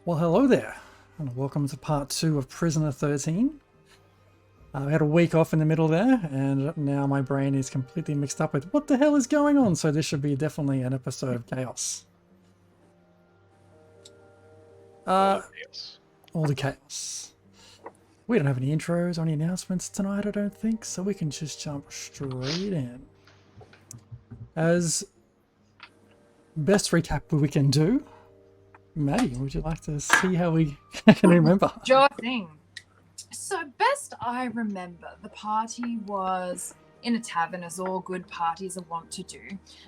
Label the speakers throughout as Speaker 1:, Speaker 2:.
Speaker 1: Well, hello there, and welcome to part 2 of Prisoner 13. I had a week off in the middle there, and now my brain is completely mixed up with what the hell is going on, so this should be definitely an episode of chaos. All the chaos. We don't have any intros or any announcements tonight, I don't think, so we can just jump straight in. As best recap we can do, Maddie, would you like to see how we can remember?
Speaker 2: Sure thing. So best I remember, the party was in a tavern, as all good parties are wont to do,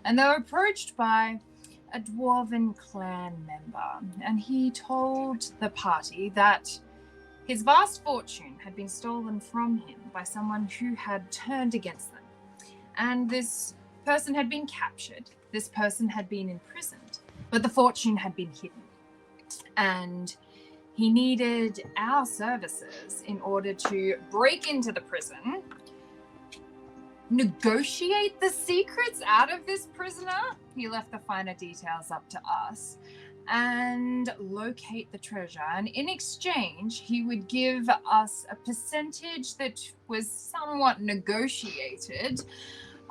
Speaker 2: and they were approached by a dwarven clan member, and he told the party that his vast fortune had been stolen from him by someone who had turned against them. And this person had been captured, this person had been imprisoned, but the fortune had been hidden. And he needed our services in order to break into the prison, negotiate the secrets out of this prisoner. He left the finer details up to us, and locate the treasure. And in exchange, he would give us a percentage that was somewhat negotiated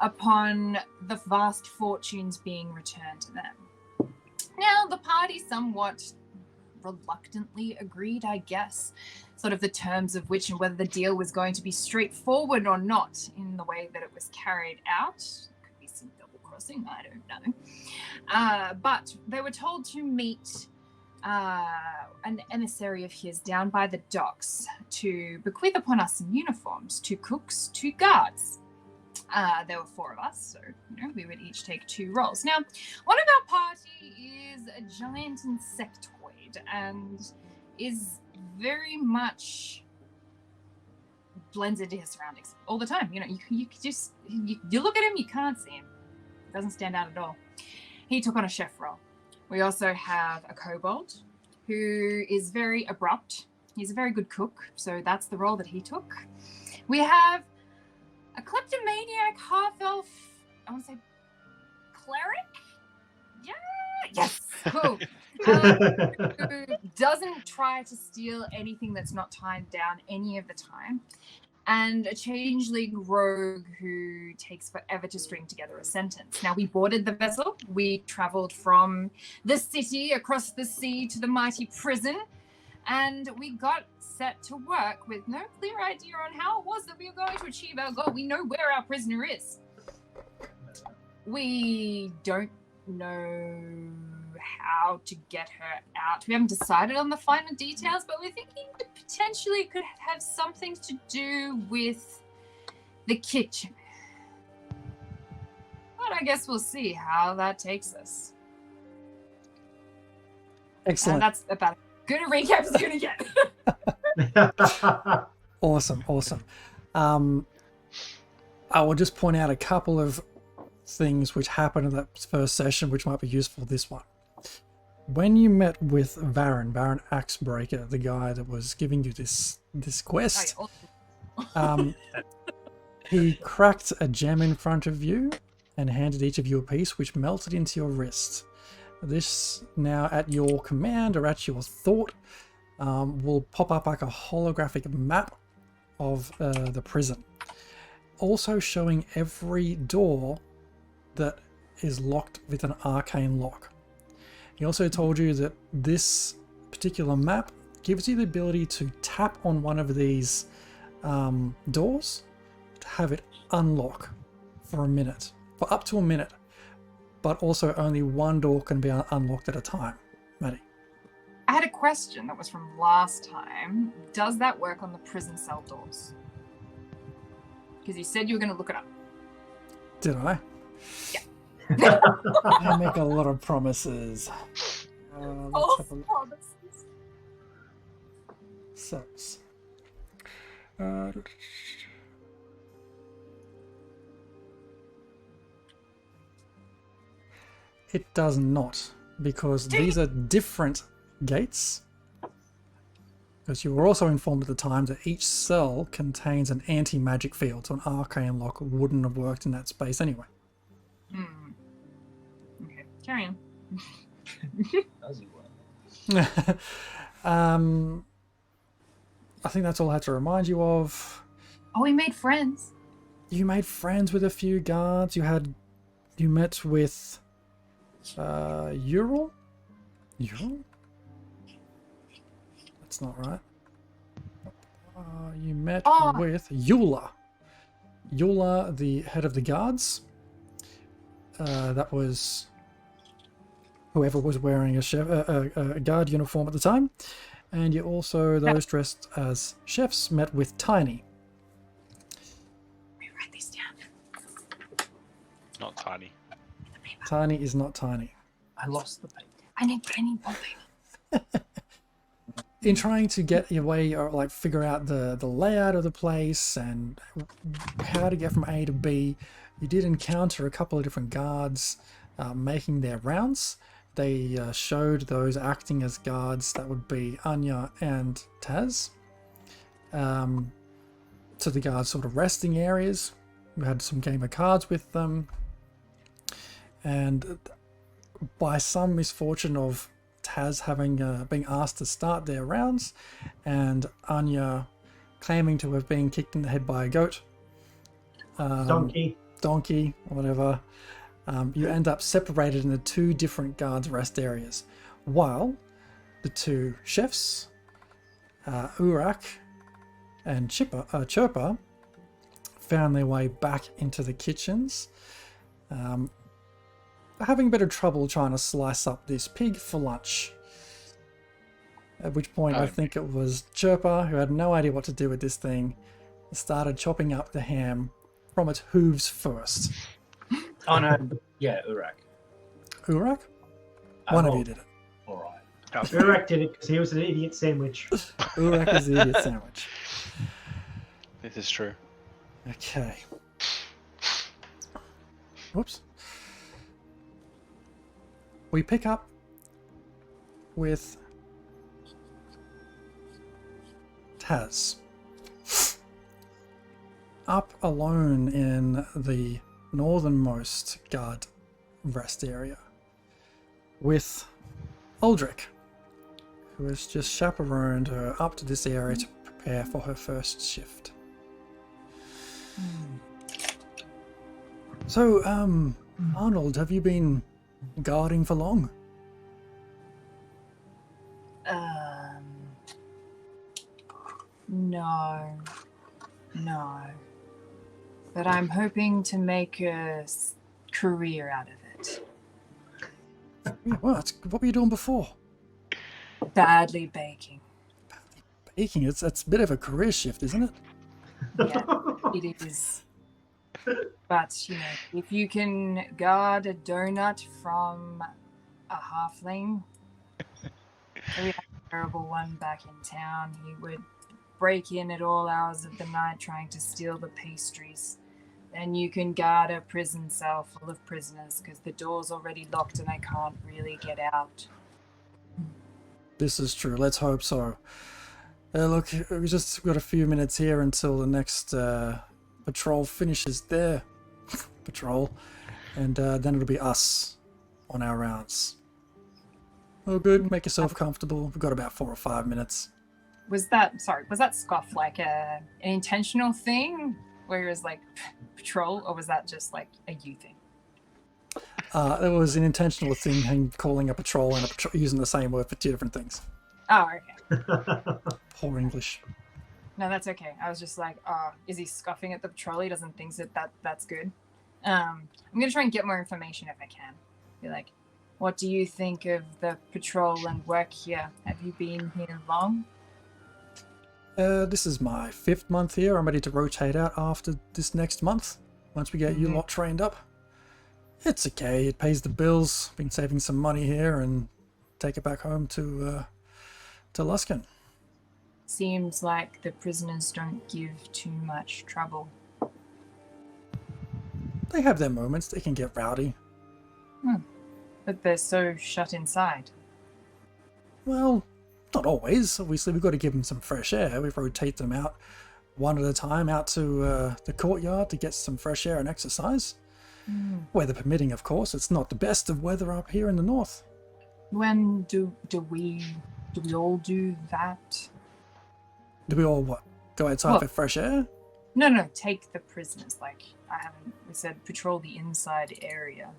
Speaker 2: upon the vast fortunes being returned to them. Now, the party somewhat reluctantly agreed, I guess, sort of the terms of which and whether the deal was going to be straightforward or not in the way that it was carried out. Could be some double crossing, I don't know. But they were told to meet an emissary of his down by the docks to bequeath upon us some uniforms, 2 cooks, 2 guards. There were 4 of us, so we would each take 2 roles. Now, one of our party is a giant insectoid and is very much blends into his surroundings all the time. You just look at him, you can't see him. Doesn't stand out at all. He took on a chef role. We also have a kobold who is very abrupt. He's a very good cook, so that's the role that he took. We have a kleptomaniac half-elf, I want to say cleric? Yeah, yes, cool. Who doesn't try to steal anything that's not tied down any of the time. And a changeling rogue who takes forever to string together a sentence. Now, we boarded the vessel. We traveled from the city across the sea to the mighty prison. And we got set to work with no clear idea on how it was that we were going to achieve our goal. We know where our prisoner is. We don't know how to get her out. We haven't decided on the final details, but we're thinking that potentially it could have something to do with the kitchen. But I guess we'll see how that takes us.
Speaker 1: Excellent.
Speaker 2: And that's about as good a recap as you're going to get.
Speaker 1: Awesome. I will just point out a couple of things which happened in that first session which might be useful this one. When you met with Baron Axebreaker, the guy that was giving you this quest, he cracked a gem in front of you and handed each of you a piece which melted into your wrist. This now at your command or at your thought will pop up like a holographic map of the prison, also showing every door that is locked with an arcane lock. He also told you that this particular map gives you the ability to tap on one of these doors to have it unlock for up to a minute, but also only one door can be unlocked at a time. Maddie?
Speaker 2: I had a question that was from last time. Does that work on the prison cell doors? Because you said you were going to look it up.
Speaker 1: Did I?
Speaker 2: Yeah.
Speaker 1: I make a lot of promises.
Speaker 2: Promises.
Speaker 1: So, it does not, because these are different gates. Because you were also informed at the time that each cell contains an anti-magic field, so an arcane lock wouldn't have worked in that space anyway.
Speaker 2: Okay, carry on.
Speaker 1: I think that's all I had to remind you of.
Speaker 2: Oh, we made friends.
Speaker 1: You made friends with a few guards. You met with Ural? Ural? That's not right. You met with Eula. Eula, the head of the guards. That was whoever was wearing a guard uniform at the time. And you also, those dressed as chefs, met with Tiny.
Speaker 2: Let me write these down.
Speaker 3: Not Tiny.
Speaker 1: Tiny is not Tiny.
Speaker 4: I lost the paper.
Speaker 2: I need more paper.
Speaker 1: In trying to get your way, or like figure out the layout of the place and how to get from A to B, you did encounter a couple of different guards making their rounds. They showed those acting as guards, that would be Anya and Taz, to the guards' sort of resting areas. We had some game of cards with them, and by some misfortune of Taz having being asked to start their rounds, and Anya claiming to have been kicked in the head by a goat,
Speaker 4: Donkey,
Speaker 1: or whatever, you end up separated into two different guards' rest areas, while the two chefs, Urak and Chirpa, found their way back into the kitchens, having a bit of trouble trying to slice up this pig for lunch. At which point I think it was Chirpa, who had no idea what to do with this thing, started chopping up the ham from its hooves first.
Speaker 4: Oh no, yeah, Urak.
Speaker 1: Urak? One of you did it.
Speaker 4: All right. Urak did it because he was an idiot sandwich.
Speaker 1: Urak is the idiot sandwich.
Speaker 3: This is true.
Speaker 1: Okay. Whoops. We pick up with Taz. Up alone in the northernmost guard rest area with Aldrich, who has just chaperoned her up to this area to prepare for her first shift. So, Arnold, have you been guarding for long?
Speaker 2: No. But I'm hoping to make a career out of it.
Speaker 1: Well, what were you doing before?
Speaker 2: Badly baking.
Speaker 1: Baking, it's a bit of a career shift, isn't it?
Speaker 2: Yeah, it is. But, you know, if you can guard a donut from a halfling, we had a terrible one back in town. He would break in at all hours of the night trying to steal the pastries. Then you can guard a prison cell full of prisoners because the door's already locked and they can't really get out.
Speaker 1: This is true. Let's hope so. Look, we just got a few minutes here until the next patrol finishes their patrol, and then it'll be us on our rounds. Oh, good. Make yourself comfortable. We've got about 4 or 5 minutes.
Speaker 2: Was that scoff like an intentional thing where it was like patrol, or was that just like a you thing?
Speaker 1: It was an intentional thing, him calling a patrol and using the same word for 2 different things.
Speaker 2: Oh, okay.
Speaker 1: Poor English.
Speaker 2: No, that's okay. I was just like, is he scoffing at the patrol? He doesn't think that's good. I'm going to try and get more information if I can. Be like, what do you think of the patrol and work here? Have you been here long?
Speaker 1: This is my 5th month here. I'm ready to rotate out after this next month, once we get you lot trained up. It's okay. It pays the bills. Been saving some money here and take it back home to Luskan.
Speaker 2: Seems like the prisoners don't give too much trouble.
Speaker 1: They have their moments. They can get rowdy.
Speaker 2: But they're so shut inside.
Speaker 1: Well, not always. Obviously, we've got to give them some fresh air. We rotate them out one at a time out to the courtyard to get some fresh air and exercise. Weather permitting, of course. It's not the best of weather up here in the north.
Speaker 2: When do we all do that?
Speaker 1: Do we all what? Go outside
Speaker 2: Well-
Speaker 1: for fresh air?
Speaker 2: No, take the prisoners. Like, we said patrol the inside area.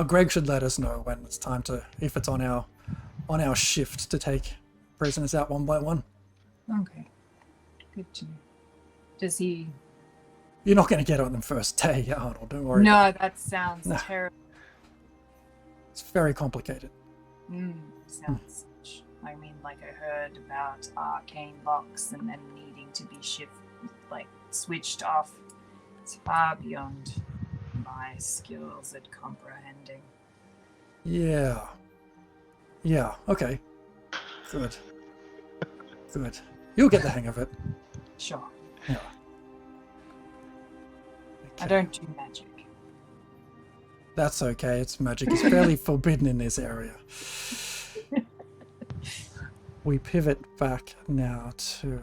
Speaker 1: Greg should let us know when it's time to, if it's on our shift to take prisoners out one by one.
Speaker 2: Okay. Good to know. Does he...
Speaker 1: You're not going to get on them first day, Arnold. Don't worry.
Speaker 2: No, that sounds
Speaker 1: No.
Speaker 2: terrible.
Speaker 1: It's very complicated.
Speaker 2: Sounds... I mean, like I heard about arcane locks and then needing to be switched off. It's far beyond my skills at comprehending.
Speaker 1: Yeah. Yeah. Okay. Good. Good. You'll get the hang of it.
Speaker 2: Sure.
Speaker 1: Yeah.
Speaker 2: I
Speaker 1: Okay.
Speaker 2: don't do magic.
Speaker 1: That's okay. It's magic. It's fairly forbidden in this area. We pivot back now to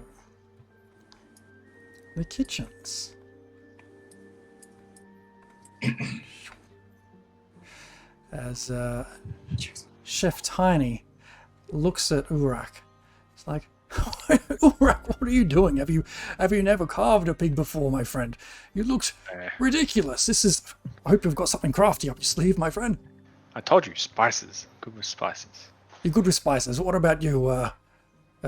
Speaker 1: the kitchens. As Chef Tiny looks at Urak, it's like, Urak, what are you doing? Have you never carved a pig before, my friend? You look ridiculous. This is. I hope you've got something crafty up your sleeve, my friend.
Speaker 3: I told you, spices. Good with spices.
Speaker 1: You're good with spices. What about you,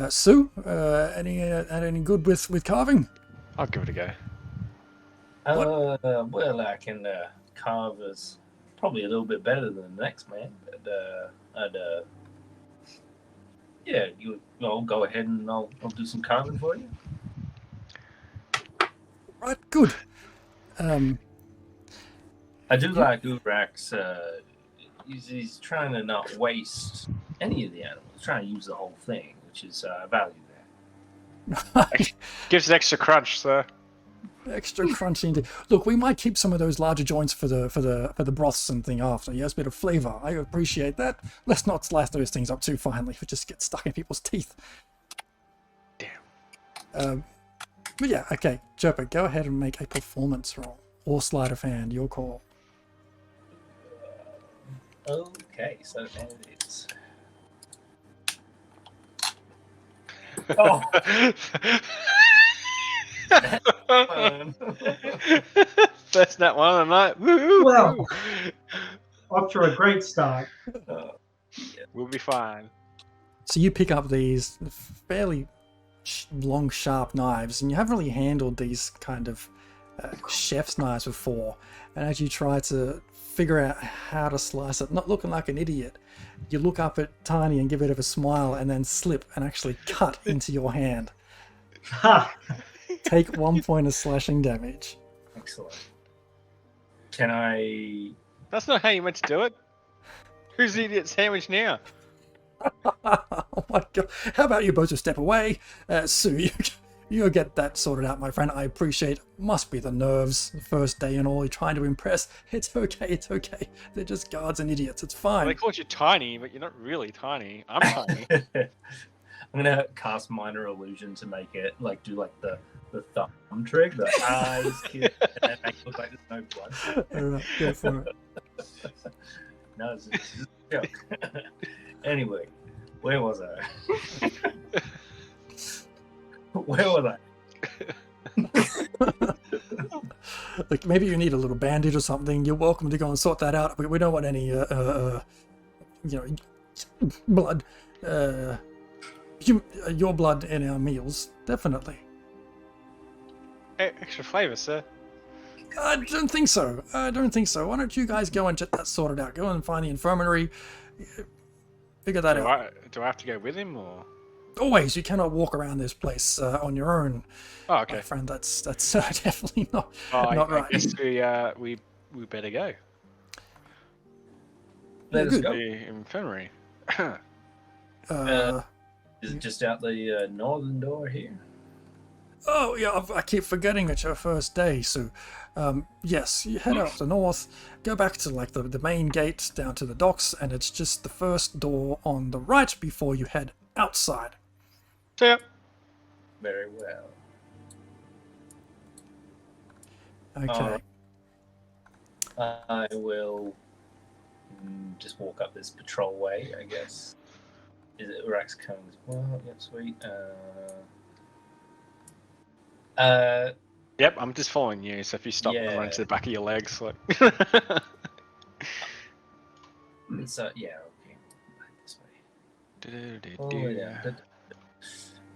Speaker 1: Sue? Any good with carving?
Speaker 3: I'll give it a go.
Speaker 5: Well, I can carve as probably a little bit better than the next man, but yeah, I'll go ahead and I'll do some carving for you.
Speaker 1: Right, good.
Speaker 5: I do like Urak's. He's trying to not waste any of the animals. He's trying to use the whole thing, which is I value that.
Speaker 3: Gives it extra crunch, sir.
Speaker 1: Extra crunchy. Indeed. Look, we might keep some of those larger joints for the broths and thing after. Yes, a bit of flavour. I appreciate that. Let's not slice those things up too finely. It just gets stuck in people's teeth.
Speaker 3: Damn.
Speaker 1: But yeah, okay. Chirper, go ahead and make a performance roll. Or sleight of hand, your call.
Speaker 5: Okay, so there it is. Oh,
Speaker 3: That's not one of the night. Woo-hoo.
Speaker 4: Well, off to a great start.
Speaker 3: We'll be fine.
Speaker 1: So you pick up these fairly long, sharp knives, and you haven't really handled these kind of chef's knives before. And as you try to figure out how to slice it, not looking like an idiot, you look up at Tiny and give it a smile, and then slip and actually cut into your hand.
Speaker 4: Ha!
Speaker 1: Take 1 point of slashing damage.
Speaker 5: excellent. Can I?
Speaker 3: That's not how you meant to do it. Who's the idiot sandwich now?
Speaker 1: Oh my god. How about you both just step away? Sue, you'll get that sorted out, my friend. I appreciate must be the nerves, the first day and all. You're trying to impress. It's okay, it's okay. They're just guards and idiots. It's
Speaker 3: Well,
Speaker 1: fine.
Speaker 3: they called you tiny, but you're not really tiny. I'm tiny.
Speaker 5: I'm gonna cast minor illusion to make it do the thumb trick, the eyes, and then make it look like there's no blood.
Speaker 1: Alright, go for it.
Speaker 5: No, it's just a joke. Anyway, where was I? Where was I?
Speaker 1: Like maybe you need a little bandage or something. You're welcome to go and sort that out. We don't want any blood. Your blood in our meals, definitely.
Speaker 3: Hey, extra flavour, sir.
Speaker 1: I don't think so. I don't think so. Why don't you guys go and get that sorted out? Go and find the infirmary. Figure that out.
Speaker 3: Do I have to go with him, or?
Speaker 1: Always, you cannot walk around this place on your own,
Speaker 3: Oh,
Speaker 1: my
Speaker 3: okay.
Speaker 1: friend. That's definitely not
Speaker 3: Oh,
Speaker 1: not
Speaker 3: I
Speaker 1: right.
Speaker 3: guess we better go.
Speaker 5: Let us
Speaker 1: good.
Speaker 5: go.
Speaker 3: The infirmary.
Speaker 5: Is it just out the northern door here?
Speaker 1: Oh yeah, I keep forgetting it's your first day. So, yes, you head up the north, go back to the main gate down to the docks, and it's just the first door on the right before you head outside.
Speaker 3: See ya.
Speaker 5: Very well.
Speaker 1: Okay.
Speaker 5: I will just walk up this patrol way, I guess. Is it Urak's coming as well? Yep, sweet.
Speaker 3: Yep, I'm just following you. So if you stop and
Speaker 5: Yeah.
Speaker 3: run to the back of your legs, like.
Speaker 5: So yeah, okay. This way. Oh,
Speaker 3: Do-do-do-do.
Speaker 5: yeah.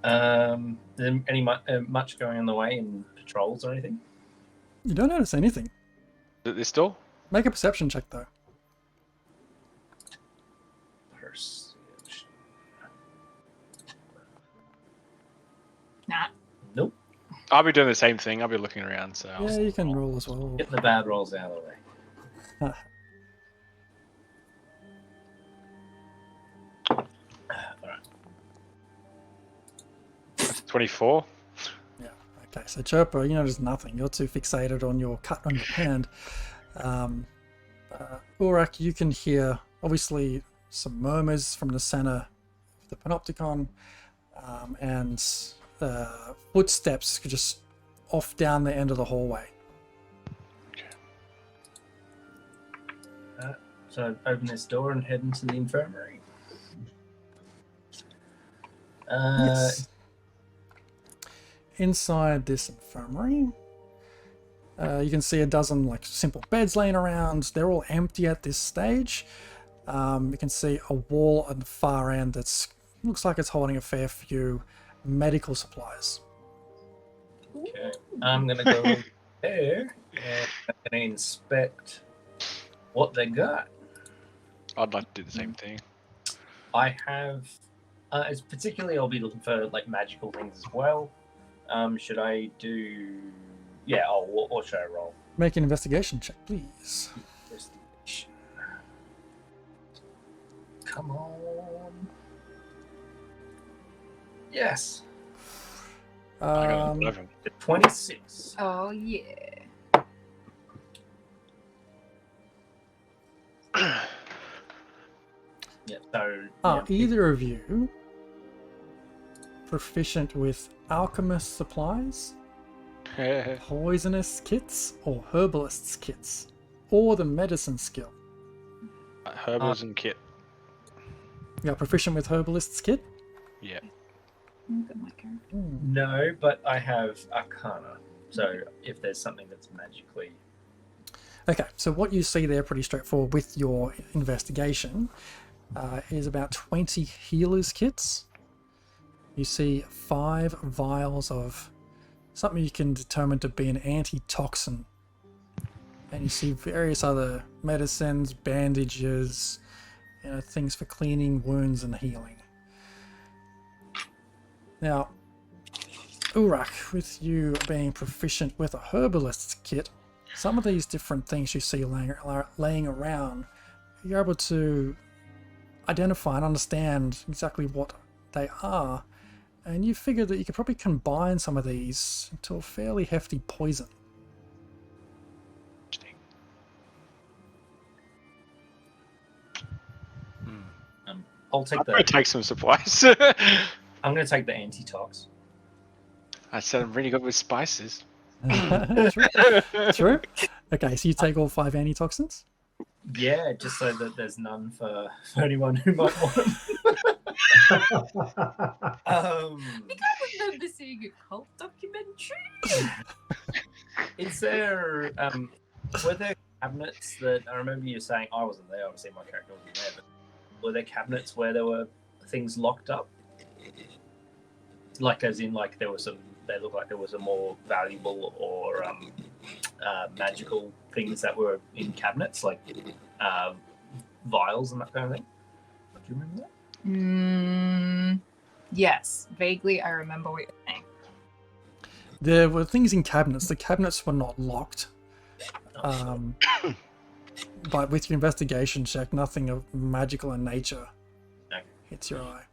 Speaker 5: Is there any much going on the way in patrols or anything?
Speaker 1: You don't notice anything.
Speaker 3: Is it this door?
Speaker 1: Make a perception check though.
Speaker 5: Perception.
Speaker 2: Nah.
Speaker 5: Nope.
Speaker 3: I'll be doing the same thing. I'll be looking around. So
Speaker 1: Yeah, you can roll as well.
Speaker 5: Get the bad rolls out of the way.
Speaker 3: 24.
Speaker 1: Yeah. Okay. So Chirper, you notice nothing. You're too fixated on your cut on your hand. Urak, you can hear obviously some murmurs from the center of the panopticon, and footsteps just off down the end of the hallway.
Speaker 5: So open this door and head into the infirmary.
Speaker 1: Yes. Inside this infirmary, you can see a dozen like simple beds laying around. They're all empty at this stage. You can see a wall at the far end that's looks like it's holding a fair few medical supplies.
Speaker 5: Okay, I'm gonna go over there and I'm gonna inspect what they got.
Speaker 3: I'd like to do the same thing.
Speaker 5: I have, it's particularly I'll be looking for like magical things as well. Should I do? Yeah. Oh, what should I roll?
Speaker 1: Make an investigation check, please.
Speaker 5: Investigation. Come on. Yes.
Speaker 3: I got an 11.
Speaker 5: 26.
Speaker 2: Oh yeah.
Speaker 5: Yeah. So.
Speaker 1: Are
Speaker 5: yeah.
Speaker 1: either of you proficient with alchemist supplies, poisonous kits, or herbalist's kits, or the medicine skill?
Speaker 3: Herbals and kit.
Speaker 1: You are proficient with herbalist's kit?
Speaker 3: Yeah.
Speaker 2: Look at my character.
Speaker 5: No, but I have Arcana. So if there's something that's magically.
Speaker 1: Okay, so what you see there, pretty straightforward with your investigation, is about 20 healer's kits. You see 5 vials of something you can determine to be an antitoxin. And you see various other medicines, bandages, things for cleaning wounds and healing. Now, Urak, with you being proficient with a herbalist's kit, some of these different things you see laying around, you're able to identify and understand exactly what they are, and you figure that you could probably combine some of these into a fairly hefty poison.
Speaker 3: Interesting.
Speaker 5: I'll take
Speaker 3: I'm going to
Speaker 5: the.
Speaker 3: take some supplies.
Speaker 5: I'm going to take the antitox.
Speaker 3: I said I'm really good with spices.
Speaker 1: True. Okay, so you take all 5 antitoxins?
Speaker 5: Yeah, just so that there's none for anyone who might want them.
Speaker 2: I think I remember seeing a cult documentary.
Speaker 5: Is there were there cabinets that I remember you saying I wasn't there, obviously my character wasn't there, but were there cabinets where there were things locked up? Like as in like there was some they looked like there was a more valuable or magical things that were in cabinets, like vials and that kind of thing. Do you remember that?
Speaker 2: Yes, vaguely I remember what you're saying.
Speaker 1: There were things in cabinets. The cabinets were not locked. But with your investigation check, nothing of magical in nature hits your eye.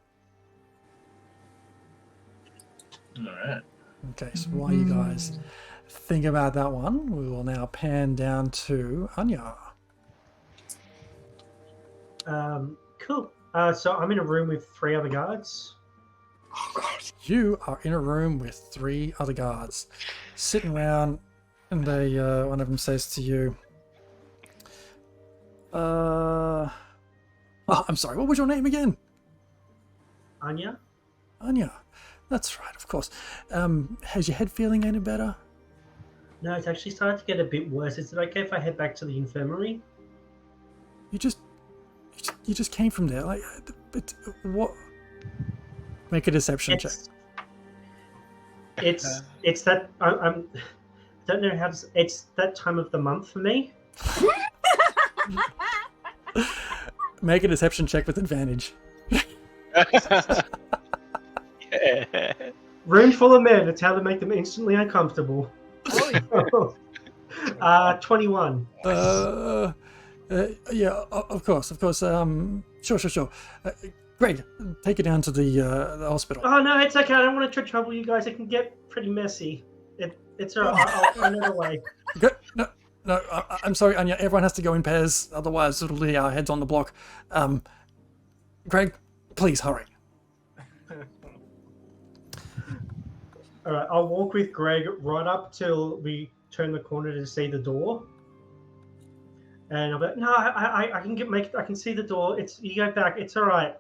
Speaker 5: Alright.
Speaker 1: Okay, so while you guys think about that one, we will now pan down to Anya.
Speaker 4: Cool. So I'm in a room with 3 other guards.
Speaker 1: You are in a room with 3 other guards sitting around, and one of them says to you, Oh, I'm sorry. What was your name again?
Speaker 4: Anya?
Speaker 1: Anya. That's right, of course. Has your head feeling any better?
Speaker 4: No, it's actually started to get a bit worse. Is it okay if I head back to the infirmary?
Speaker 1: You just came from there. Like, what? Make a deception check.
Speaker 4: It's that I'm don't know how to. It's that time of the month for me.
Speaker 1: Make a deception check with advantage.
Speaker 3: Yeah.
Speaker 4: Room full of men. It's how to make them instantly uncomfortable.
Speaker 2: Oh,
Speaker 4: 21.
Speaker 1: Yeah, of course. Sure. Greg, take it down to the hospital.
Speaker 4: Oh no, it's okay. I don't want to trouble you guys. It can get pretty messy. It's alright. I'll find another way.
Speaker 1: No, I'm sorry, Anya. Everyone has to go in pairs, otherwise it'll be our heads on the block. Greg, please hurry.
Speaker 4: All right, I'll walk with Greg right up till we turn the corner to see the door. And I'll be like, no, I can I can see the door. You go back. It's all right.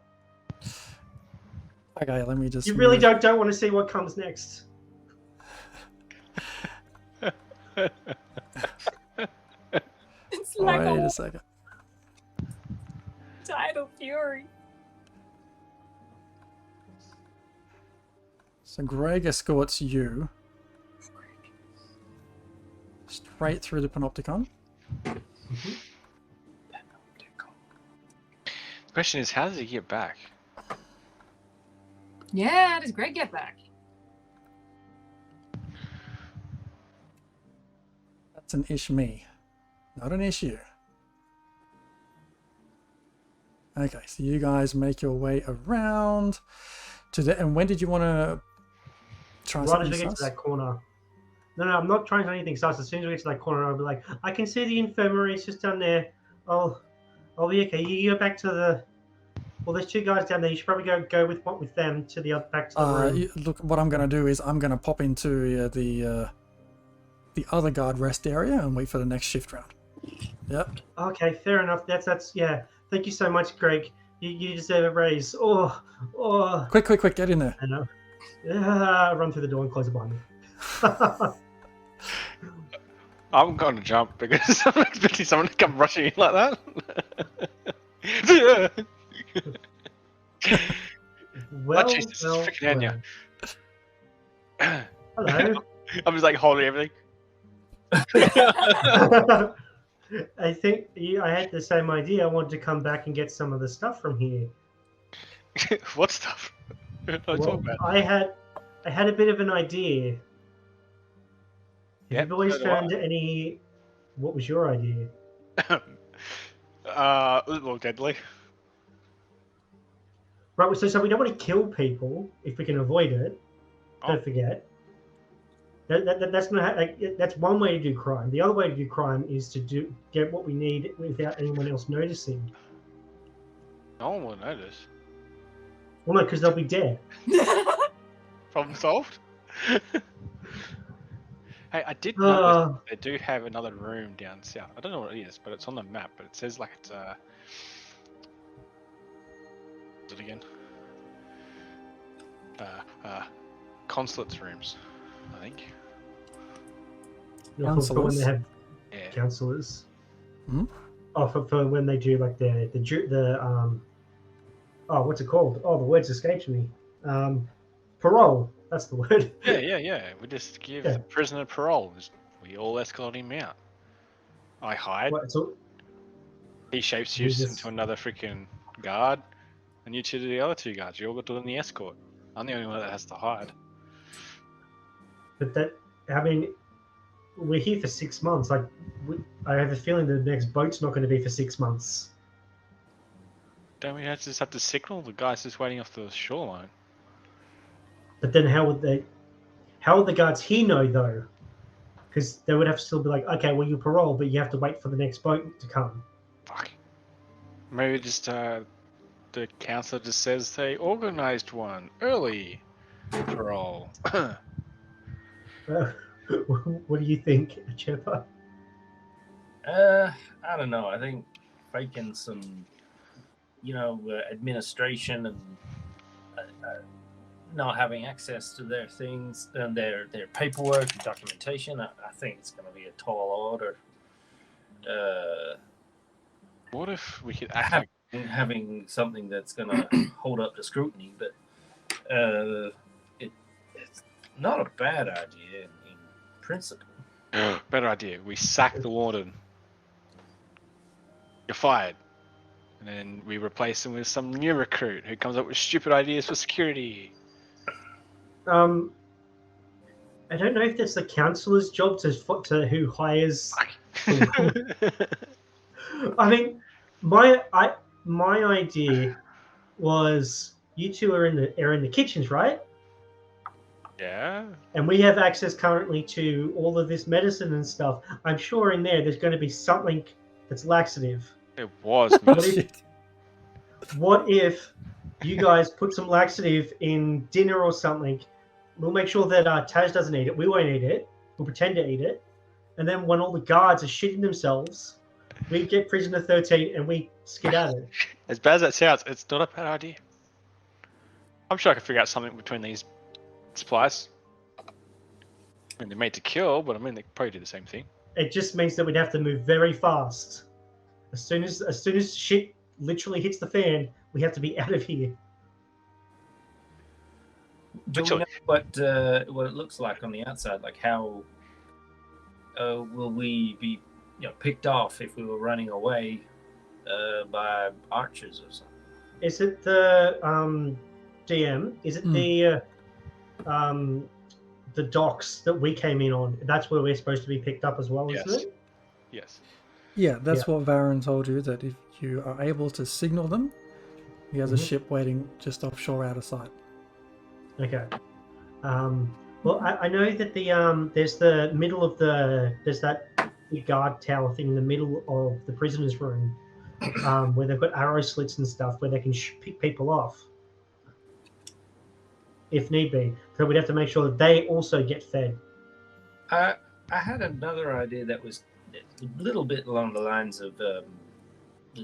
Speaker 1: Okay, let me just.
Speaker 4: You really don't want to see what comes next.
Speaker 2: it's like
Speaker 1: Wait
Speaker 2: a
Speaker 1: a second.
Speaker 2: tidal fury.
Speaker 1: So Greg escorts you straight through the panopticon.
Speaker 3: The question is, how does he get back?
Speaker 2: Yeah, how does Greg get back?
Speaker 1: That's an me, not an issue. Okay, so you guys make your way around to the. And when did you want to try
Speaker 4: Right
Speaker 1: something
Speaker 4: as we get to
Speaker 1: sus?
Speaker 4: that corner. No, I'm not trying to anything sus. As soon as we get to that corner, I'll be like, I can see the infirmary. It's just down there. I'll be okay. You go back to the. Well, there's two guys down there. You should probably go with them to the back to the room.
Speaker 1: Look, what I'm going to do is I'm going to pop into the other guard rest area and wait for the next shift round. Yep.
Speaker 4: Okay, fair enough. That's yeah. Thank you so much, Greg. You deserve a raise. Oh.
Speaker 1: Quick, get in there.
Speaker 4: I know. Run through the door and close it behind me.
Speaker 3: I'm going to jump because I'm expecting someone to come rushing in like that.
Speaker 4: Well,
Speaker 3: Jesus, this is freaking Anya.
Speaker 4: Hello.
Speaker 3: I'm just like holding everything.
Speaker 4: I think I had the same idea. I wanted to come back and get some of the stuff from here.
Speaker 3: What stuff? What are you talking about?
Speaker 4: I had a bit of an idea.
Speaker 3: Yep,
Speaker 4: Have you always
Speaker 3: so do I.
Speaker 4: found any? What was your idea?
Speaker 3: A little deadly.
Speaker 4: Right. So we don't want to kill people if we can avoid it. Don't forget. That's not that's one way to do crime. The other way to do crime is to get what we need without anyone else noticing.
Speaker 3: No one will notice.
Speaker 4: Well, no, because they'll be dead.
Speaker 3: Problem solved. Hey, I did notice they do have another room down south. I don't know what it is, but it's on the map. But it says like it's what's it again? Consulate's rooms, I think.
Speaker 4: For when they have
Speaker 3: Yeah.
Speaker 4: counselors.
Speaker 1: Hmm?
Speaker 4: Oh, for when they do like the what's it called? Oh, the words escaped me. Parole. That's the word.
Speaker 3: Yeah. We just give the prisoner parole. We all escort him out. I hide.
Speaker 4: What, so,
Speaker 3: He shapeshifts into another freaking guard, and you two do the other two guards. You all got to do the escort. I'm the only one that has to hide.
Speaker 4: but we're here for 6 months. Like, I have a feeling the next boat's not going to be for 6 months.
Speaker 3: Don't we just have to signal? The guy's just waiting off the shoreline.
Speaker 4: But then how would the guards here know though? Because they would have to still be like, okay, well, you parole, but you have to wait for the next boat to come.
Speaker 3: Fuck. Maybe just the council just says they organised one early parole.
Speaker 4: What do you think, Chipper?
Speaker 5: I don't know. I think faking some, administration and not having access to their things and their paperwork and documentation. I think it's going to be a tall order.
Speaker 3: What if we could act like
Speaker 5: having something that's going to hold up to scrutiny, but it's not a bad idea in principle.
Speaker 3: better idea? We sack the warden. You're fired. And then we replace him with some new recruit who comes up with stupid ideas for security.
Speaker 4: I don't know if that's the councillor's job to who hires. I mean, my idea was you two are in the kitchens, right?
Speaker 3: Yeah.
Speaker 4: And we have access currently to all of this medicine and stuff. I'm sure in there's going to be something that's laxative.
Speaker 3: It was.
Speaker 4: What if you guys put some laxative in dinner or something? We'll make sure that Taz doesn't eat it. We won't eat it. We'll pretend to eat it. And then when all the guards are shitting themselves, we get prisoner 13 and we skedaddle.
Speaker 3: As bad as that sounds, it's not a bad idea. I'm sure I can figure out something between these supplies. I mean, they're made to kill, but I mean, they could probably do the same thing.
Speaker 4: It just means that we'd have to move very fast. As soon as shit literally hits the fan, we have to be out of here.
Speaker 5: Do we know what it looks like on the outside? Like how will we be, picked off if we were running away by archers or something?
Speaker 4: Is it the DM? Is it the docks that we came in on? That's where we're supposed to be picked up as well,
Speaker 3: Yes.
Speaker 4: isn't it?
Speaker 3: Yes.
Speaker 1: Yeah, that's what Varen told you, that if you are able to signal them, he has a ship waiting just offshore out of sight.
Speaker 4: Okay. Well, I know that there's the middle of there's that big guard tower thing in the middle of the prisoners' room, where they've got arrow slits and stuff where they can pick people off, if need be. So we'd have to make sure that they also get fed.
Speaker 5: I had another idea that was a little bit along the lines of the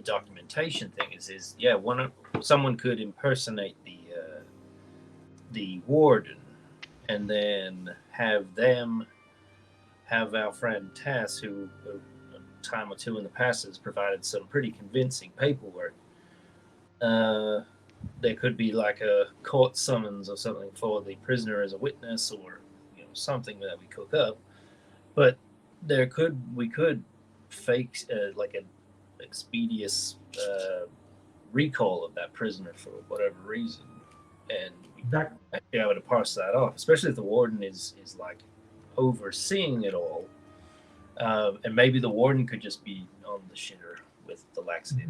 Speaker 5: documentation thing. Someone could impersonate the warden, and then have our friend Tess, who a time or two in the past has provided some pretty convincing paperwork. There could be like a court summons or something for the prisoner as a witness, or something that we cook up. But we could fake like an expeditious recall of that prisoner for whatever reason, and be able to parse that off, especially if the warden is like overseeing it all, and maybe the warden could just be on the shitter with the laxative.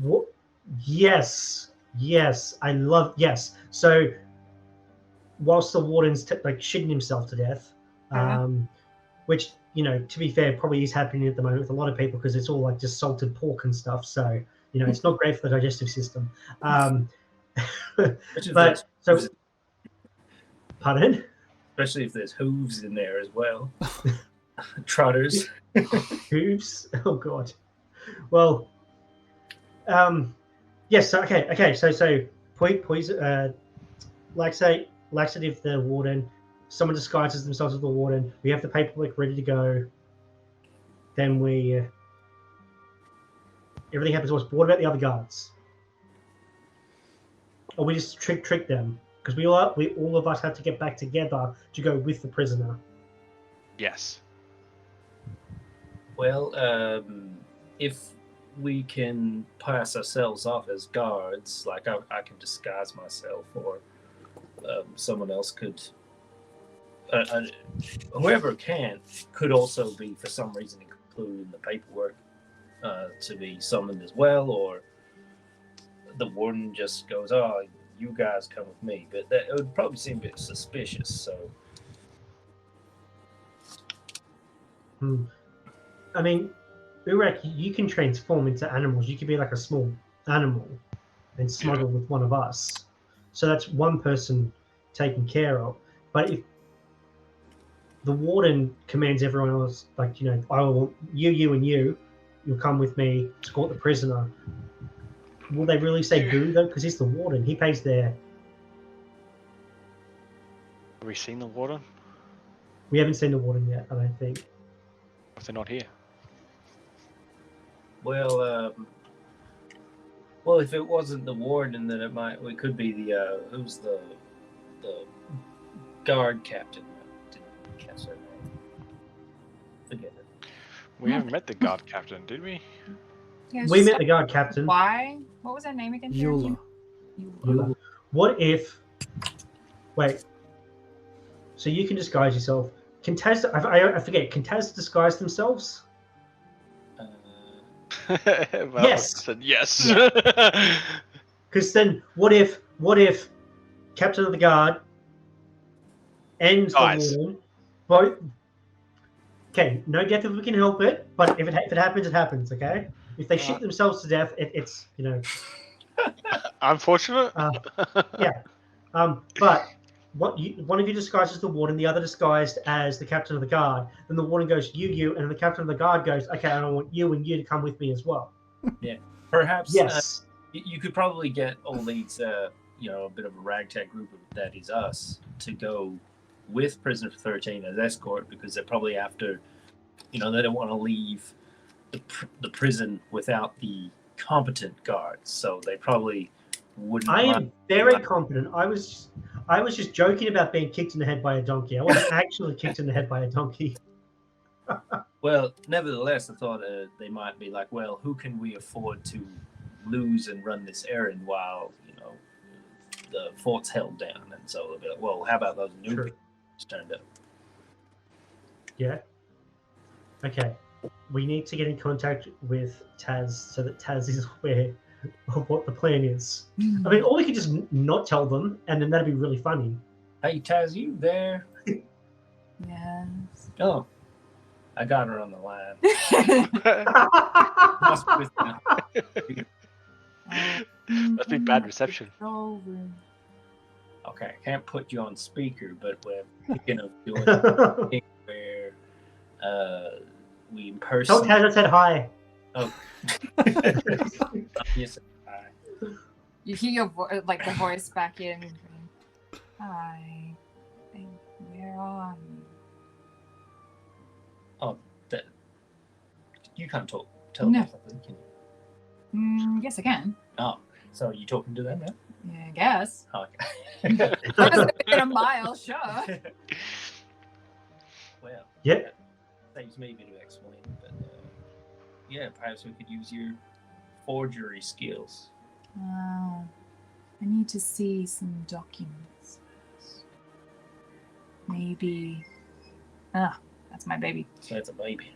Speaker 4: Yes, so whilst the warden's shitting himself to death, which to be fair probably is happening at the moment with a lot of people, because it's all like just salted pork and stuff, so it's not great for the digestive system. But so pardon?
Speaker 5: Especially if there's hooves in there as well. Trotters.
Speaker 4: Hooves? Oh god. Well, yes. Okay. So poison, laxative the warden. Someone disguises themselves as the warden. We have the paperwork ready to go. Then everything happens to us. But what about the other guards? Or we just trick them? Because we all of us have to get back together to go with the prisoner.
Speaker 3: Yes.
Speaker 5: Well, if we can pass ourselves off as guards, like I can disguise myself, or someone else could, whoever could also be for some reason included in the paperwork to be summoned as well, or the warden just goes, "Oh, you guys come with me," but it would probably seem a bit suspicious. So,
Speaker 4: I mean, Urak, you can transform into animals. You could be like a small animal and smuggle with one of us. So that's one person taken care of. But if the warden commands everyone else, I want you, and you, you'll come with me, escort the prisoner. Will they really say boo though? Because he's the warden. He pays their.
Speaker 3: Have we seen the warden?
Speaker 4: We haven't seen the warden yet, I don't think.
Speaker 3: If they're not here.
Speaker 5: Well, well, if it wasn't the warden, then it could be the who's the guard captain. Didn't catch their name. Forget it.
Speaker 3: We haven't met the guard captain, did we?
Speaker 2: Yeah,
Speaker 4: We met the guard captain.
Speaker 2: Why? What was her name again? Jeremy?
Speaker 1: Eula.
Speaker 4: What if? Wait. So you can disguise yourself. Can Taz? I forget. Can Taz disguise themselves?
Speaker 3: Well,
Speaker 4: Yes.
Speaker 3: I said yes.
Speaker 4: Because then, what if Captain of the Guard and
Speaker 3: Guys.
Speaker 4: the warden both? Okay, no death if we can help it. But if it happens, it happens. Okay. If they shoot themselves to death, it's
Speaker 3: Unfortunate.
Speaker 4: yeah. But one of you disguised as the warden, the other disguised as the captain of the guard. Then the warden goes, you, and then the captain of the guard goes, okay, I want you and you to come with me as well.
Speaker 5: Perhaps.
Speaker 4: Yes.
Speaker 5: You could probably get all these, a bit of a ragtag group that is us to go with Prisoner 13 as escort, because they're probably after, they don't want to leave the prison without the competent guards, so they probably wouldn't.
Speaker 4: I am very confident. I was just joking about being kicked in the head by a donkey. I wasn't actually kicked in the head by a donkey.
Speaker 5: Well, nevertheless, I thought they might be like, well, who can we afford to lose and run this errand while the fort's held down? And so they'll be like, well, how about those new people just turned up?
Speaker 4: Yeah. Okay. We need to get in contact with Taz so that Taz is aware of what the plan is. I mean, or we could just not tell them, and then that'd be really funny.
Speaker 5: Hey, Taz, you there?
Speaker 2: Yes.
Speaker 5: Oh, I got her on the line. Must be with you.
Speaker 3: Must be bad reception.
Speaker 5: Okay, I can't put you on speaker, but we're thinking of doing a thing where we
Speaker 4: Tell
Speaker 5: impersonate.
Speaker 4: Taz I said hi.
Speaker 5: Oh. Yes.
Speaker 2: You hear your the voice back in. Hi. Where are you?
Speaker 5: Oh, you can't talk. Tell
Speaker 2: No.
Speaker 5: them something, can you?
Speaker 2: Yes, I can.
Speaker 5: Oh, so are you talking to them now?
Speaker 2: Yeah, I guess.
Speaker 5: Oh, okay.
Speaker 2: I was within a mile, sure.
Speaker 5: Well,
Speaker 4: Yep.
Speaker 5: saves me a bit of explaining, but yeah, perhaps we could use your forgery skills.
Speaker 2: I need to see some documents first. Maybe. That's my baby.
Speaker 5: So that's a baby.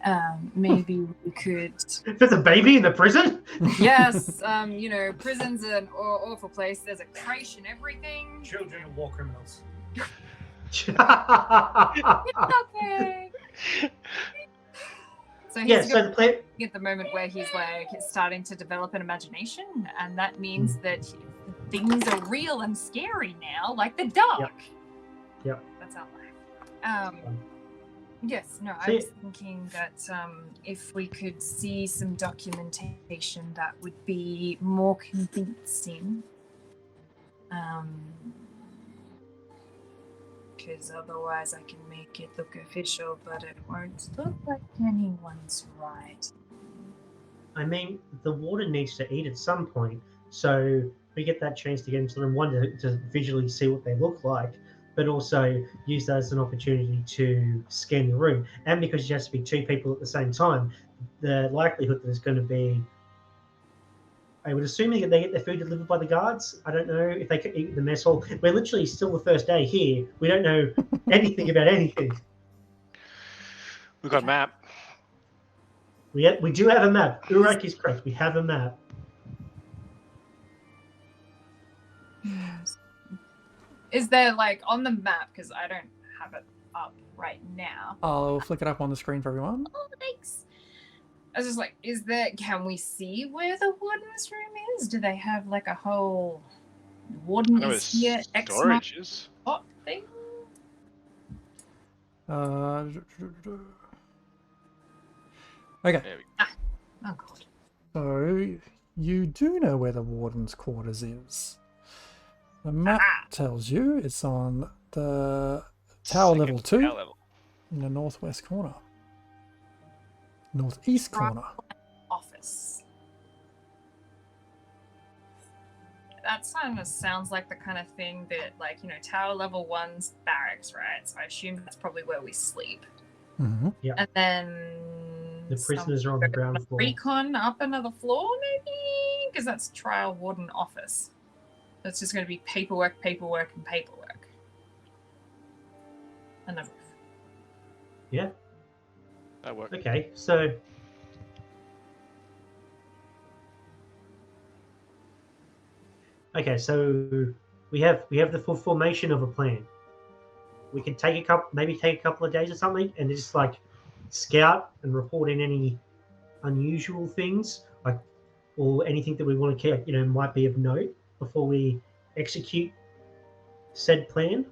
Speaker 2: Maybe we could.
Speaker 4: There's a baby in the prison?
Speaker 2: Yes, prison's an awful place. There's a creche and everything.
Speaker 5: Children of war criminals.
Speaker 2: Okay. So he's
Speaker 4: Yeah, so the plan.
Speaker 2: at the moment where he's starting to develop an imagination, and that means that things are real and scary now, like the dark.
Speaker 4: Yep.
Speaker 2: That's our life. Yes, no, I
Speaker 4: So-
Speaker 2: was thinking that if we could see some documentation that would be more convincing. Because otherwise I can make it look official, but it won't look like anyone's right.
Speaker 4: I mean, the warden needs to eat at some point, so we get that chance to get into the room, one, to visually see what they look like, but also use that as an opportunity to scan the room. And because it has to be two people at the same time, the likelihood that it's going to be, I would assume that they get their food delivered by the guards. I don't know if they could eat in the mess hall. We're literally still the first day here. We don't know anything about anything.
Speaker 3: We've got a map.
Speaker 4: We do have a map. Urak is correct. We have a map.
Speaker 2: Yes. Is there on the map, because I don't have it up right now.
Speaker 1: I'll flick it up on the screen for everyone.
Speaker 2: Oh, thanks. I was just can we see where the warden's room is? Do they have a whole warden
Speaker 3: No,
Speaker 2: is here X
Speaker 3: storage is.
Speaker 2: spot thing?
Speaker 1: Okay.
Speaker 3: There we
Speaker 2: Oh god.
Speaker 1: So you do know where the warden's quarters is. The map tells you it's on the tower level 2
Speaker 3: Tower level.
Speaker 1: in the northwest corner. Northeast corner.
Speaker 2: Office. That kind of sounds like the kind of thing that, like, you know, tower level 1's barracks, right? So I assume that's probably where we sleep.
Speaker 1: Mm-hmm.
Speaker 2: And then
Speaker 4: The prisoners are on the ground floor.
Speaker 2: recon up another floor, maybe? Because that's trial warden office. That's just going to be paperwork, paperwork, and paperwork. And the roof.
Speaker 4: Yeah.
Speaker 3: That works.
Speaker 4: Okay. So. Okay, so we have the full formation of a plan. We can take maybe take a couple of days or something, and just like scout and report in any unusual things, like or anything that we want to care, might be of note before we execute said plan.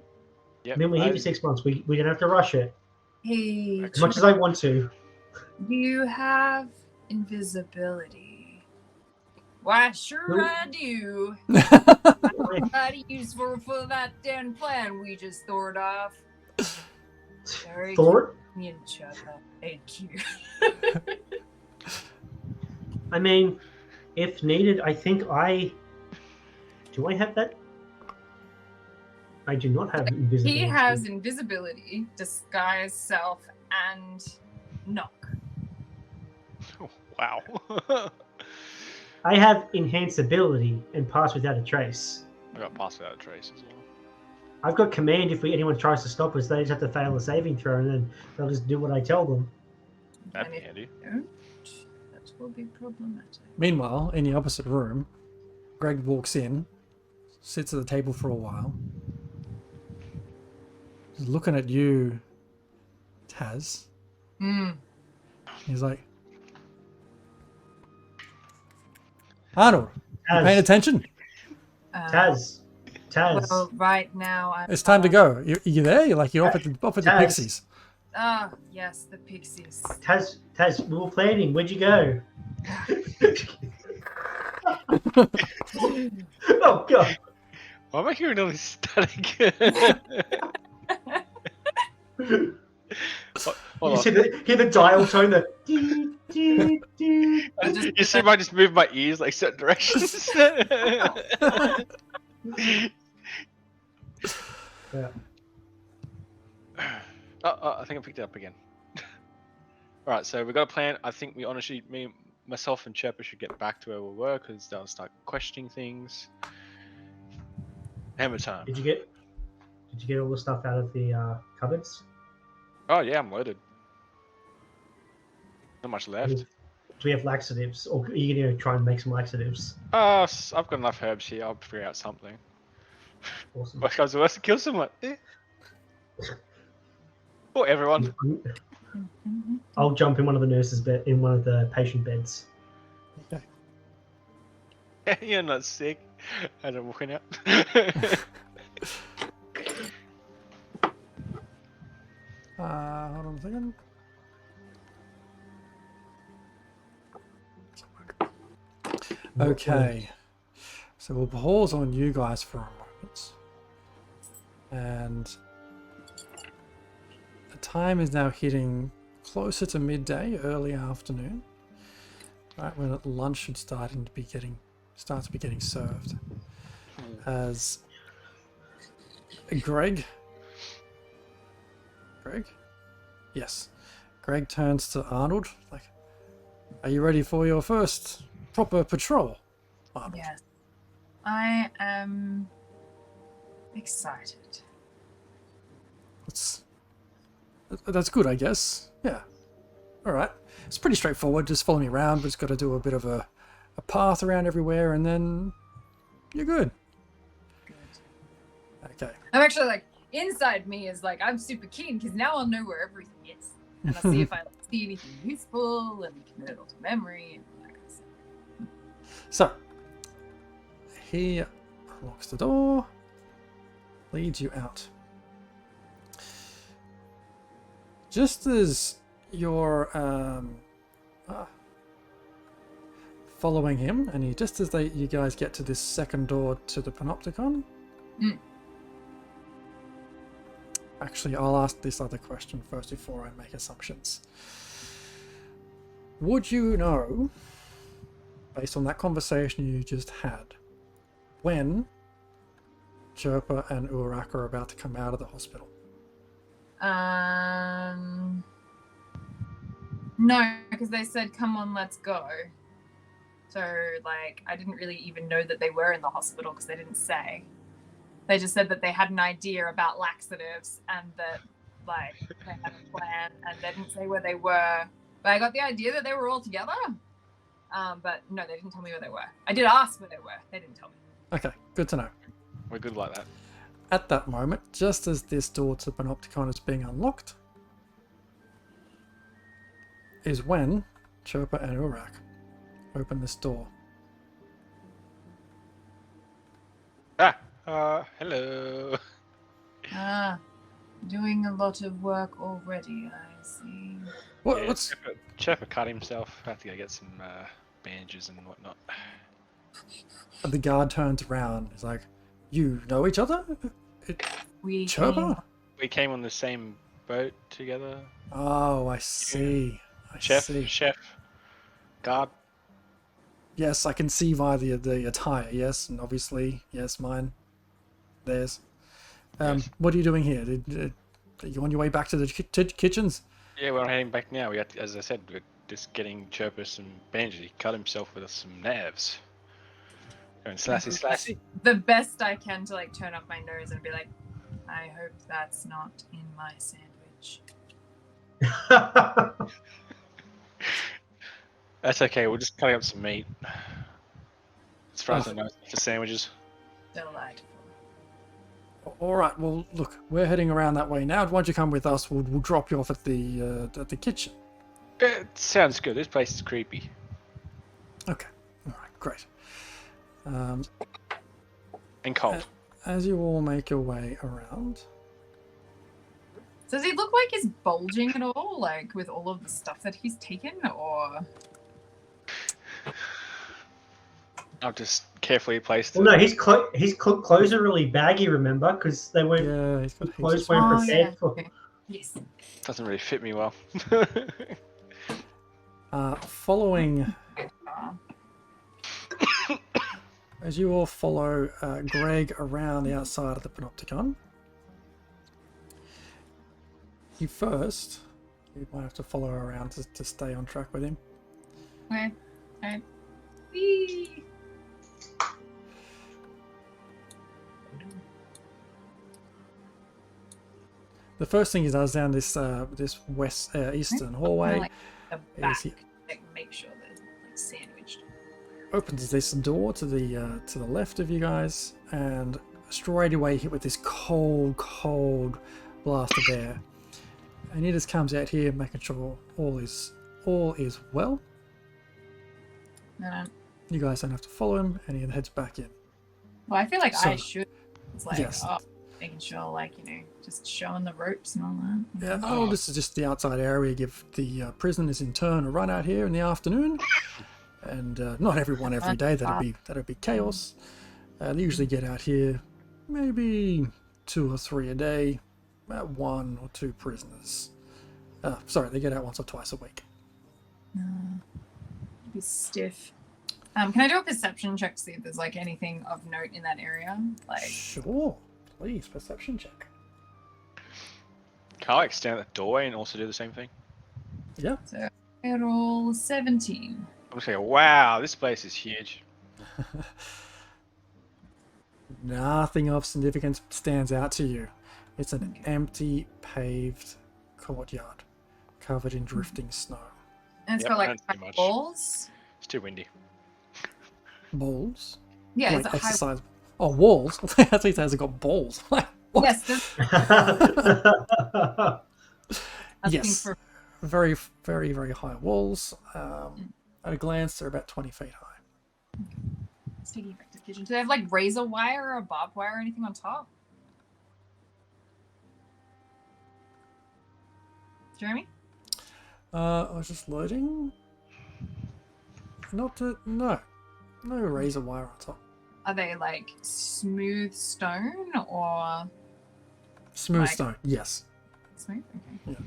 Speaker 3: Yep.
Speaker 4: And then we hit 6 months. We're gonna have to rush it
Speaker 2: Hey,
Speaker 4: as much as I want to.
Speaker 2: you have invisibility. Why, sure
Speaker 4: Nope.
Speaker 2: I do. Mighty useful for that damn plan we just thought of. Very
Speaker 4: Thor?
Speaker 2: convenient, shut up. Thank you.
Speaker 4: I mean, if needed, I think do I have that? I do not have invisibility.
Speaker 2: He has invisibility, disguise self, and knock.
Speaker 3: Oh, wow.
Speaker 4: I have enhanceability and pass without a trace.
Speaker 3: I got pass without a trace as well.
Speaker 4: I've got command if anyone tries to stop us, they just have to fail a saving throw and then they'll just do what I tell them.
Speaker 3: That'd
Speaker 2: And
Speaker 3: be
Speaker 2: if
Speaker 3: handy.
Speaker 2: you don't, that will be problematic.
Speaker 1: Meanwhile, in the opposite room, Greg walks in, sits at the table for a while. He's looking at you, Taz.
Speaker 2: Hmm.
Speaker 1: He's like, Arnold, you paying attention?
Speaker 4: Taz.
Speaker 2: Well, right now I'm.
Speaker 1: It's time to go. You there? You're off at the
Speaker 4: Taz.
Speaker 1: Pixies.
Speaker 2: Ah, yes, the pixies.
Speaker 4: Taz, we were planning. Where'd you go? Oh, God.
Speaker 3: Why am I hearing all this static? Hold on.
Speaker 4: Hear the dial tone, the
Speaker 3: You see, I just move my ears like certain directions.
Speaker 4: Yeah.
Speaker 3: I think I picked it up again. Alright, so we've got a plan. I think we honestly, myself and Chirpa should get back to where we were because they'll start questioning things. Hammer time.
Speaker 4: Did you get all the stuff out of the cupboards?
Speaker 3: Oh yeah, I'm loaded. Not much left.
Speaker 4: Do we have laxatives, or are you going to try and make some laxatives?
Speaker 3: I've got enough herbs here. I'll figure out something.
Speaker 4: Awesome.
Speaker 3: What comes worse to kill someone? Or everyone.
Speaker 4: I'll jump in one of the nurses' bed, in one of the patient beds.
Speaker 1: Okay.
Speaker 3: You're not sick. As I'm walking out.
Speaker 1: Hold on a second. Okay. So we'll pause on you guys for a moment. And the time is now hitting closer to midday, early afternoon. Right when lunch should start to be getting served. As Greg? Yes. Greg turns to Arnold, like, are you ready for your first proper patrol, Arnold?
Speaker 2: Yes. I am excited.
Speaker 1: That's good, I guess. Yeah. Alright. It's pretty straightforward. Just follow me around. We've just got to do a bit of a path around everywhere, and then you're good. Okay.
Speaker 2: I'm actually like, inside me is like, I'm super keen because now I'll know where everything is. And I'll see if I see anything useful and commit it all to memory and all that kind of stuff.
Speaker 1: So, he unlocks the door, leads you out. Just as you're following him, and just as you guys get to this second door to the panopticon. Actually, I'll ask this other question first before I make assumptions. Would you know, based on that conversation you just had, when Chirpa and Urak are about to come out of the hospital?
Speaker 2: No, because they said, "Come on, let's go." So, like, I didn't really even know that they were in the hospital because they didn't say. They just said that they had an idea about laxatives and that, like, they had a plan, and they didn't say where they were. But I got the idea that they were all together. But no, they didn't tell me where they were. I did ask where they were. They didn't tell me.
Speaker 1: Okay, good to know.
Speaker 3: We're good like that.
Speaker 1: At that moment, just as this door to the panopticon is being unlocked, is when Chirpa and Urak open this door.
Speaker 3: Hello.
Speaker 2: Doing a lot of work already, I see.
Speaker 1: What's...
Speaker 3: Chirpa cut himself. Have to go get some bandages and whatnot.
Speaker 1: The guard turns around. He's like, "You know each other? Chirpa?"
Speaker 3: We came on the same boat together.
Speaker 1: Oh, I see.
Speaker 3: Chef. Guard.
Speaker 1: Yes, I can see via the attire, yes, and obviously, yes, mine. Theirs.
Speaker 3: Yes.
Speaker 1: What are you doing here? Are you on your way back to the kitchens?
Speaker 3: Yeah, we're heading back now. We got, as I said, we're just getting Chirpa some bandages. He cut himself with some knives. Going slashy.
Speaker 2: The best I can to, like, turn up my nose and be like, "I hope that's not in my sandwich."
Speaker 3: That's okay. We're just cutting up some meat. As far as I know, it's for sandwiches.
Speaker 2: Delightful.
Speaker 1: All right. Well, look, we're heading around that way now. Why don't you come with us? We'll drop you off at the kitchen.
Speaker 3: It sounds good. This place is creepy.
Speaker 1: Okay. All right. Great.
Speaker 3: And cold.
Speaker 1: As you all make your way around.
Speaker 2: Does he look like he's bulging at all, like with all of the stuff that he's taken, or?
Speaker 3: I've just carefully placed
Speaker 4: Well, no, his clothes are really baggy. Remember, because they weren't.
Speaker 1: Yeah, he's got
Speaker 4: Clothes
Speaker 1: heaps
Speaker 4: weren't
Speaker 1: of...
Speaker 4: prepared for.
Speaker 2: Okay. Yes.
Speaker 3: Doesn't really fit me well.
Speaker 1: Following... As you all follow Greg around the outside of the panopticon, you might have to follow around to stay on track with him.
Speaker 2: Okay. Alright. Whee!
Speaker 1: The first thing he does down this eastern hallway
Speaker 2: Like the back,
Speaker 1: is he
Speaker 2: like, make sure they're, like, sandwiched.
Speaker 1: opens this door to the left of you guys, and straight away hit with this cold blast of air. And he just comes out here making sure all is well. You guys don't have to follow him, and he heads back in.
Speaker 2: Well, I feel like
Speaker 1: So-
Speaker 2: I should. It's like,
Speaker 1: Yes.
Speaker 2: making sure, like, just showing the ropes and all that.
Speaker 1: Yeah. Oh, this is just the outside area. Give the prisoners in turn a run out here in the afternoon, and not everyone every day. That'd be chaos. They usually get out here maybe 2 or 3 a day, about 1 or 2 prisoners. Sorry, they get out once or twice a week.
Speaker 2: Be stiff. Can I do a perception check to see if there's, like, anything of note in that area? Like,
Speaker 1: Sure, please, perception check.
Speaker 3: Can I like stand at the doorway and also do the same thing?
Speaker 1: Yeah.
Speaker 2: so I roll 17.
Speaker 3: I'm just like, wow, this place is huge.
Speaker 1: Nothing of significance stands out to you. It's an empty, paved courtyard covered in drifting snow.
Speaker 2: And it's
Speaker 3: Yep,
Speaker 2: got, like,
Speaker 3: that's too much.
Speaker 2: walls.
Speaker 3: It's too windy.
Speaker 1: Balls?
Speaker 2: Yeah,
Speaker 1: Like
Speaker 2: it's a high.
Speaker 1: exercise. Oh, walls? I think it has got balls. Like, what?
Speaker 2: Yes, there's asking
Speaker 1: Yes.
Speaker 2: for
Speaker 1: Very, very, very high walls. At a glance, they're about 20 feet high.
Speaker 2: Let's take you back to the kitchen. Do they have, like, razor wire or barbed wire or anything on top? Jeremy?
Speaker 1: I was just loading. No razor wire on top.
Speaker 2: Are they like smooth stone or
Speaker 1: Smooth
Speaker 2: Like-
Speaker 1: stone, yes.
Speaker 2: smooth? Okay.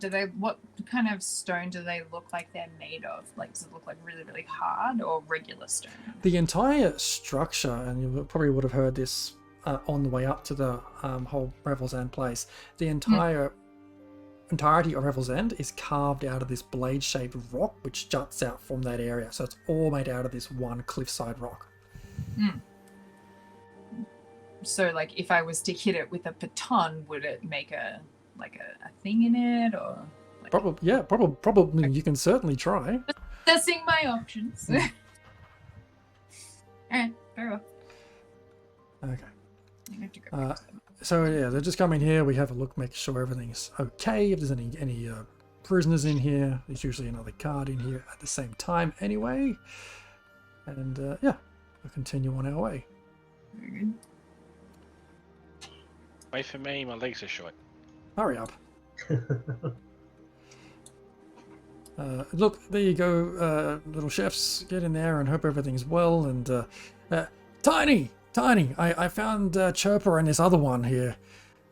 Speaker 2: Do they? What kind of stone do they look like they're made of? Like, does it look like really, really hard or regular stone?
Speaker 1: The entire structure, and you probably would have heard this on the way up to the whole Revels End place. The entirety of Revels End is carved out of this blade-shaped rock, which juts out from that area. So it's all made out of this one cliffside rock.
Speaker 2: So, like, if I was to hit it with a baton, would it make a thing in it, or like
Speaker 1: Probably. You can certainly try.
Speaker 2: assessing my options? Alright, very well.
Speaker 1: Okay.
Speaker 2: You have to go.
Speaker 1: So yeah, they're just coming here. We have a look, make sure everything's okay. If there's any prisoners in here, there's usually another card in here at the same time anyway. And yeah, we'll continue on our way.
Speaker 2: Very good.
Speaker 3: Wait for me, my legs are short.
Speaker 1: Hurry up. Look, there you go, little chefs. Get in there and hope everything's well. And Tiny, I found Chirper and this other one here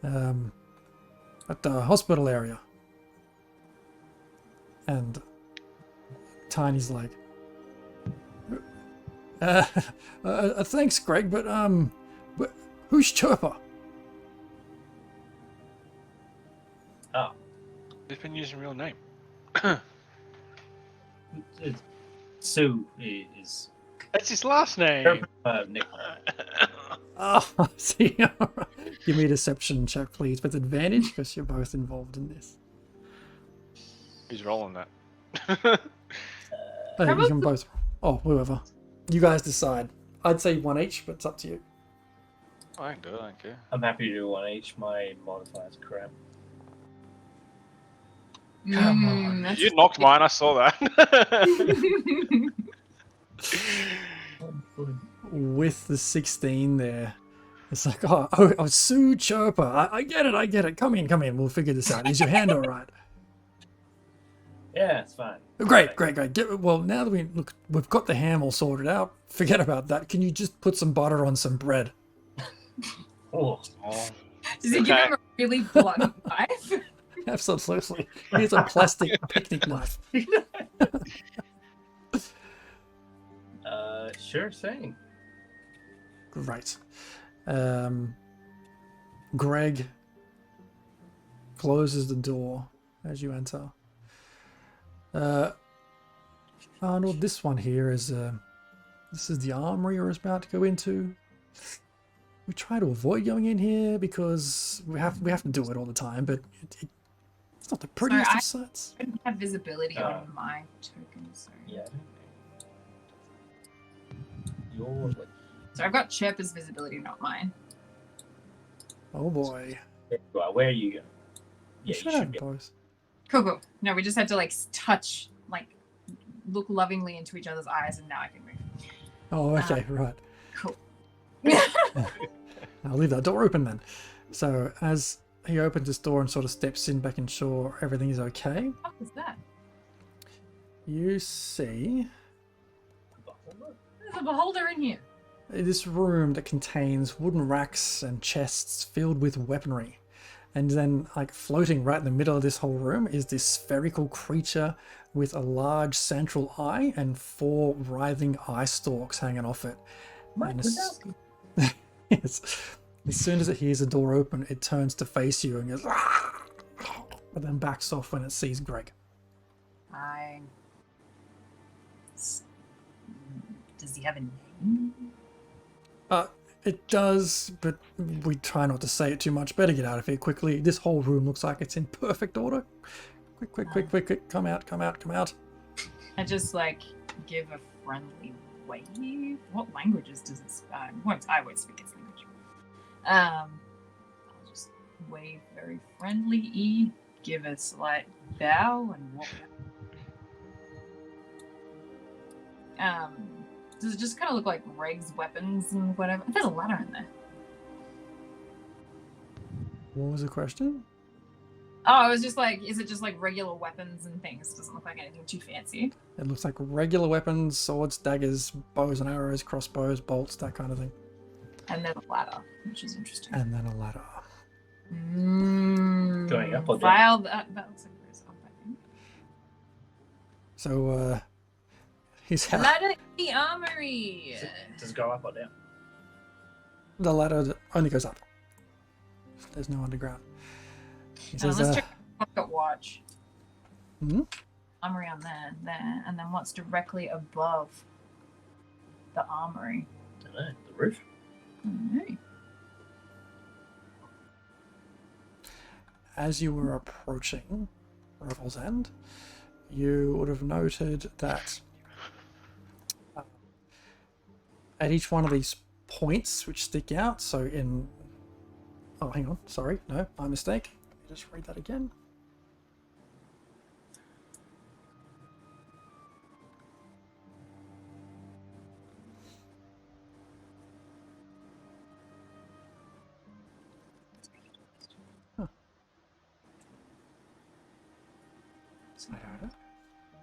Speaker 1: at the hospital area. And Tiny's like, thanks, Greg, but who's Chirper?
Speaker 5: Oh,
Speaker 3: He's been using real name.
Speaker 5: Sue is
Speaker 3: That's his last name.
Speaker 5: nickname.
Speaker 1: Oh, see, give me a deception check, please, with advantage, because you're both involved in this.
Speaker 3: Who's rolling that?
Speaker 1: You can both. Oh, whoever. You guys decide. I'd say one each, but it's up to you.
Speaker 3: I can do it, I don't care.
Speaker 5: I'm happy to do one each. My modifier's crap.
Speaker 2: Come
Speaker 5: on.
Speaker 2: That's
Speaker 3: You knocked mine, I saw that.
Speaker 1: With the 16 there, it's like, oh, Sue Chirper. I get it. Come in. We'll figure this out. Is your hand all right?
Speaker 5: Yeah, it's fine.
Speaker 1: Great. Well, now that we've got the ham all sorted out, forget about that. Can you just put some butter on some bread?
Speaker 5: Oh,
Speaker 3: Oh.
Speaker 2: Does he give him a really blunt knife?
Speaker 1: Absolutely. Here's a plastic picnic knife.
Speaker 5: sure thing.
Speaker 1: Great. Greg closes the door as you enter. Arnold, this one here is this is the armory we're about to go into. We try to avoid going in here because we have to do it all the time, but it's not the prettiest of sights.
Speaker 2: I didn't have visibility on my token, so.
Speaker 5: Yeah. You're like,
Speaker 2: So I've got Chirper's visibility, not mine.
Speaker 1: Oh boy.
Speaker 5: where are you going?
Speaker 1: You
Speaker 5: Yeah,
Speaker 1: should
Speaker 5: you
Speaker 1: have
Speaker 5: should go.
Speaker 1: both.
Speaker 2: Cool. No, we just had to like touch, like look lovingly into each other's eyes, and now I can move.
Speaker 1: Oh, okay, right.
Speaker 2: Cool.
Speaker 1: I'll leave that door open then. So as he opens this door and sort of steps in, back and sure everything is okay,
Speaker 2: What is that?
Speaker 1: you see
Speaker 2: There's a beholder in here.
Speaker 1: this room that contains wooden racks and chests filled with weaponry. And then, like, floating right in the middle of this whole room is this spherical creature with a large central eye and 4 writhing eye stalks hanging off it. And yes, as soon as it hears the door open, it turns to face you and goes, but then backs off when it sees Greg.
Speaker 2: Does he have a name?
Speaker 1: It does, but we try not to say it too much. Better get out of here quickly. This whole room looks like it's in perfect order. Quick. Come out.
Speaker 2: I just like give a friendly wave. What languages does it speak? I won't speak its language. I'll just wave very friendly, give a slight bow, and walk out. Does it just kind of look like Greg's weapons and whatever? There's a ladder in there.
Speaker 1: What was the question?
Speaker 2: Oh, it was just like, is it just like regular weapons and things? Doesn't look like anything too fancy.
Speaker 1: It looks like regular weapons, swords, daggers, bows and arrows, crossbows, bolts, that kind of thing.
Speaker 2: And then a ladder, which is interesting.
Speaker 1: And then a ladder.
Speaker 5: Going up or down?
Speaker 2: Vial, that looks like it goes up, I think.
Speaker 1: So, he's
Speaker 2: Ladder in the armory.
Speaker 5: Does it go up or down?
Speaker 1: the ladder only goes up. There's no underground. He says,
Speaker 2: Let's check the pocket watch.
Speaker 1: hmm?
Speaker 2: Armory on there, and then what's directly above the armory?
Speaker 5: Don't know. The roof?
Speaker 2: Alright.
Speaker 1: As you were approaching Revels End, you would have noted that at each one of these points which stick out, so in... Oh, hang on. Sorry. No, my mistake. Let me just read that again.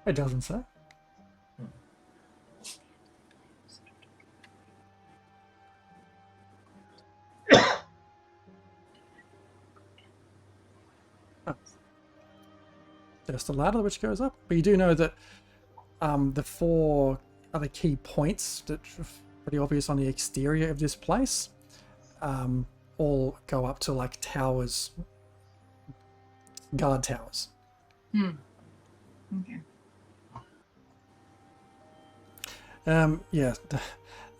Speaker 1: It doesn't say. Oh. There's the ladder which goes up, but you do know that the 4 other key points that are pretty obvious on the exterior of this place all go up to like towers, guard towers.
Speaker 2: Okay.
Speaker 1: Yeah,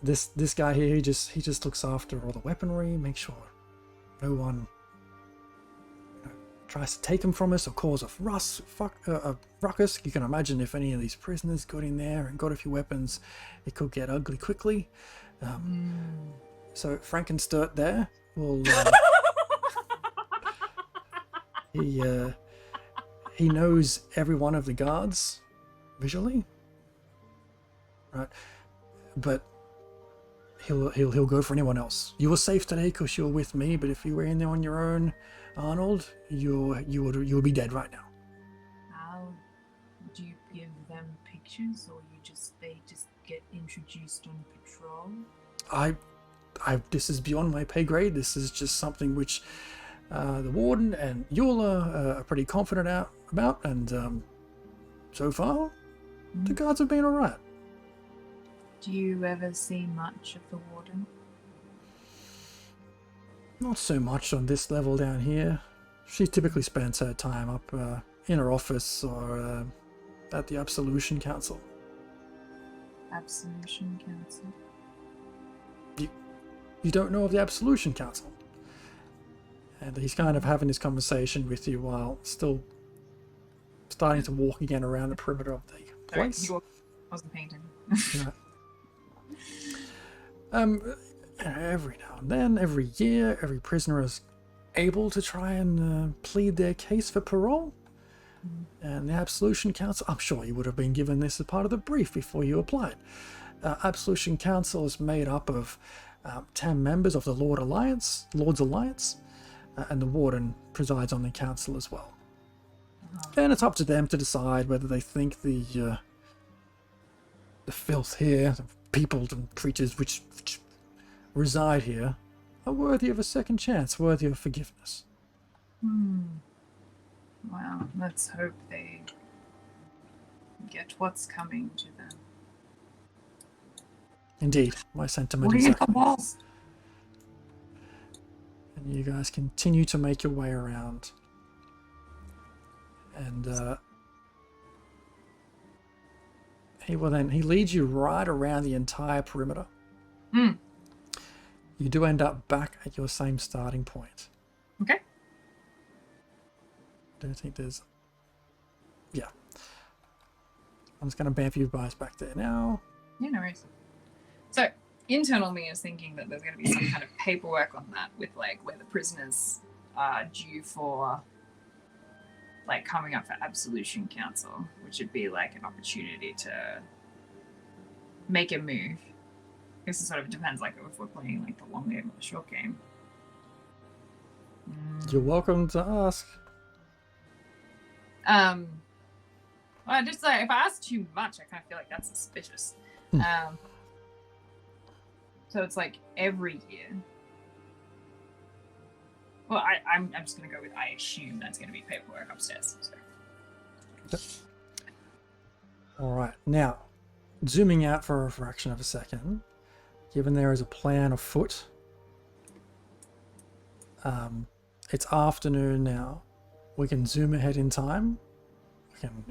Speaker 1: this guy here, he just looks after all the weaponry, make sure no one tries to take them from us or cause a ruckus. You can imagine if any of these prisoners got in there and got a few weapons, it could get ugly quickly. So Frankensturt there will he knows every one of the guards visually. Right, but he'll go for anyone else. You were safe today because you were with me, but if you were in there on your own, Arnold, you would be dead right now.
Speaker 2: How do you give them pictures, or they just get introduced on patrol?
Speaker 1: This is beyond my pay grade. This is just something which the warden and Eula are pretty confident about, and so far the guards have been all right.
Speaker 2: Do you ever see much of the warden?
Speaker 1: Not so much on this level down here. She typically spends her time up in her office or at the Absolution Council.
Speaker 2: Absolution Council?
Speaker 1: You don't know of the Absolution Council? And he's kind of having this conversation with you while still starting to walk again around the perimeter of the place.
Speaker 2: Sorry, I wasn't paying attention.
Speaker 1: Every now and then, every year, every prisoner is able to try and plead their case for parole. And the Absolution Council, I'm sure you would have been given this as part of the brief before you applied. Absolution Council is made up of 10 members of the Lord's Alliance, and the warden presides on the council as well. And it's up to them to decide whether they think the filth here, the people and creatures which reside here, are worthy of a second chance, worthy of forgiveness.
Speaker 2: Well, let's hope they get what's coming to them.
Speaker 1: Indeed, my sentiment
Speaker 2: What are
Speaker 1: is
Speaker 2: your
Speaker 1: exactly.
Speaker 2: balls?
Speaker 1: And you guys continue to make your way around. And he leads you right around the entire perimeter. You do end up back at your same starting point.
Speaker 2: Okay.
Speaker 1: Don't think there's... Yeah. I'm just going to bamf you guys back there now.
Speaker 2: Yeah, no worries. So, internal me is thinking that there's going to be some kind of paperwork on that with, like, where the prisoners are due for, like, coming up for Absolution Council, which would be, like, an opportunity to make a move. I guess it sort of depends, like, if we're playing, like, the long game or the short game.
Speaker 1: You're welcome to ask.
Speaker 2: Well, just like if I ask too much, I kind of feel like that's suspicious. So it's like every year. Well, I'm just gonna go with I assume that's gonna be paperwork upstairs. So.
Speaker 1: All right, now zooming out for a fraction of a second, given there is a plan afoot, it's afternoon now. We can zoom ahead in time.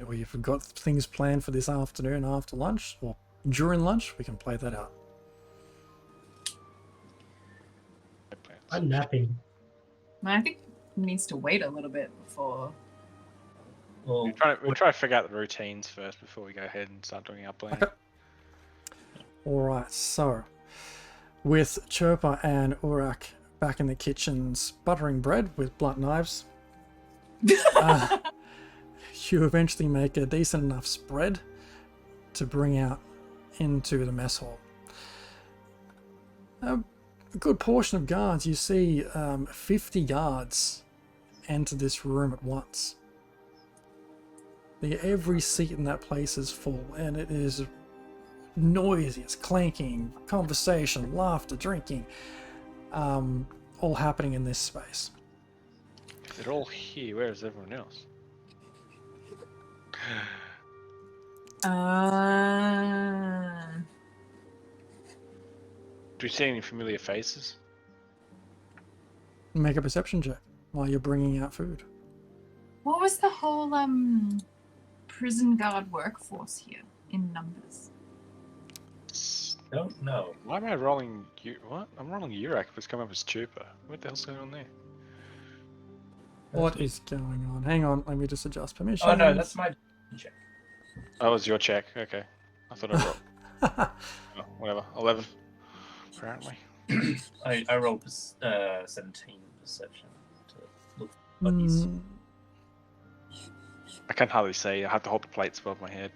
Speaker 1: We've got things planned for this afternoon after lunch or during lunch. We can play that out.
Speaker 4: I'm napping.
Speaker 2: I think it needs to wait a little bit before.
Speaker 5: Well,
Speaker 3: We'll try to figure out the routines first before we go ahead and start doing our plan.
Speaker 1: Okay. All right, so with Chirpa and Urak back in the kitchens buttering bread with blunt knives, you eventually make a decent enough spread to bring out into the mess hall. A good portion of guards, you see 50 guards enter this room at once. Every seat in that place is full, and it is noisy. It's clanking, conversation, laughter, drinking, all happening in this space.
Speaker 3: If they're all here, where is everyone else? Do we see any familiar faces?
Speaker 1: Make a perception check while you're bringing out food.
Speaker 2: What was the whole prison guard workforce here in numbers?
Speaker 5: don't know.
Speaker 3: Why am I rolling you? What? I'm rolling Urak, but it's coming up as Chupa. What the hell's going on there?
Speaker 1: What is going on? Hang on, let me just adjust permissions.
Speaker 5: Oh no, that's my check.
Speaker 3: Oh, it was your check. Okay. I thought I rolled. Oh, whatever. 11. Apparently.
Speaker 5: I rolled 17 perception to look for bodies.
Speaker 3: I can hardly see. I have to hold the plates above my head.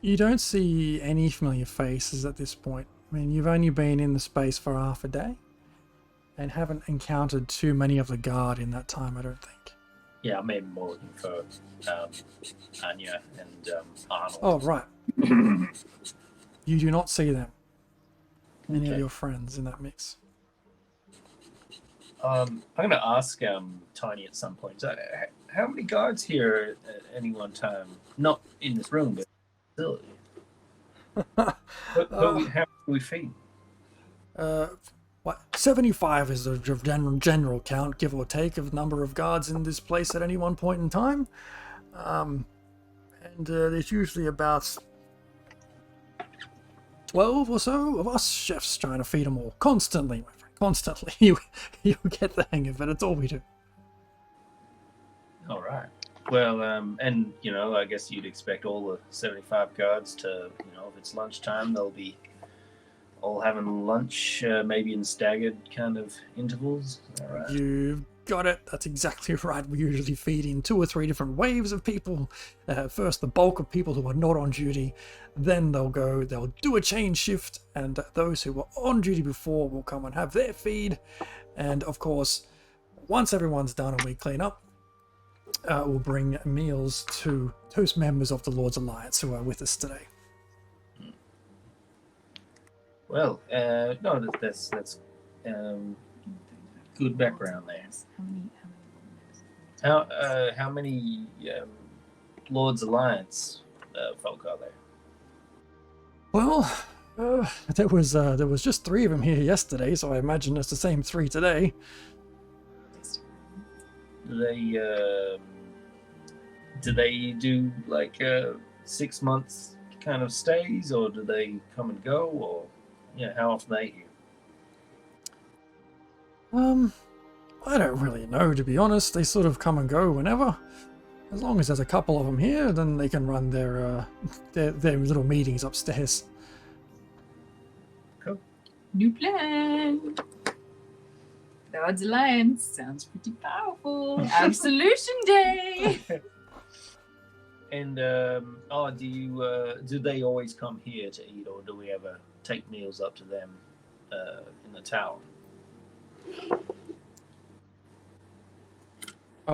Speaker 1: You don't see any familiar faces at this point. I mean, you've only been in the space for half a day and haven't encountered too many of the guard in that time, I don't think.
Speaker 5: Yeah, I'm maybe more looking for Anya and Arnold.
Speaker 1: Oh, right. You do not see them. Any of your friends in that mix.
Speaker 5: I'm going to ask Tiny at some point. How many guards here at any one time? Not in this room, but in the facility. How do we feed?
Speaker 1: What? 75 is the general count, give or take, of number of guards in this place at any one point in time. And there's usually about 12 or so of us chefs trying to feed them all. Constantly, my friend. Constantly. You get the hang of it. It's all we do.
Speaker 5: All right. Well, and, you know, I guess you'd expect all the 75 guards to, you know, if it's lunchtime, they'll be all having lunch, maybe in staggered kind of intervals. All right.
Speaker 1: You've got it. That's exactly right. We usually feed in 2 or 3 different waves of people. First, the bulk of people who are not on duty. Then they'll do a change shift, and those who were on duty before will come and have their feed. And, of course, once everyone's done and we clean up, we'll bring meals to those members of the Lord's Alliance who are with us today.
Speaker 5: Well, no, that's good background there. How many Lord's Alliance folk are there?
Speaker 1: Well, there was just 3 of them here yesterday, so I imagine it's the same 3 today.
Speaker 5: Do they do like 6 months kind of stays, or do they come and go, or how often are they here?
Speaker 1: I don't really know, to be honest. They sort of come and go whenever. As long as there's a couple of them here, then they can run their little meetings upstairs.
Speaker 5: Cool.
Speaker 2: New plan. Lord's Alliance sounds pretty powerful. Absolution Day.
Speaker 5: And do they always come here to eat, or do we ever take meals up to them in the tower?
Speaker 1: They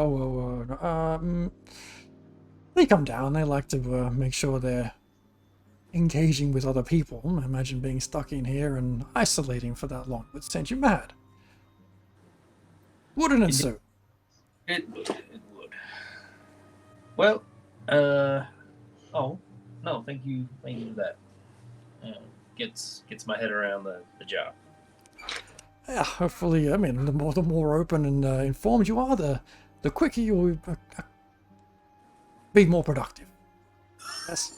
Speaker 1: come down. They like to make sure they're engaging with other people. I imagine being stuck in here and isolating for that long would send you mad. Wouldn't it, Sue?
Speaker 5: It would. It would. Well, oh no, thank you for that. Gets my head around the job.
Speaker 1: Yeah, hopefully, I mean, the more open and informed you are, the quicker you'll be more productive. Yes.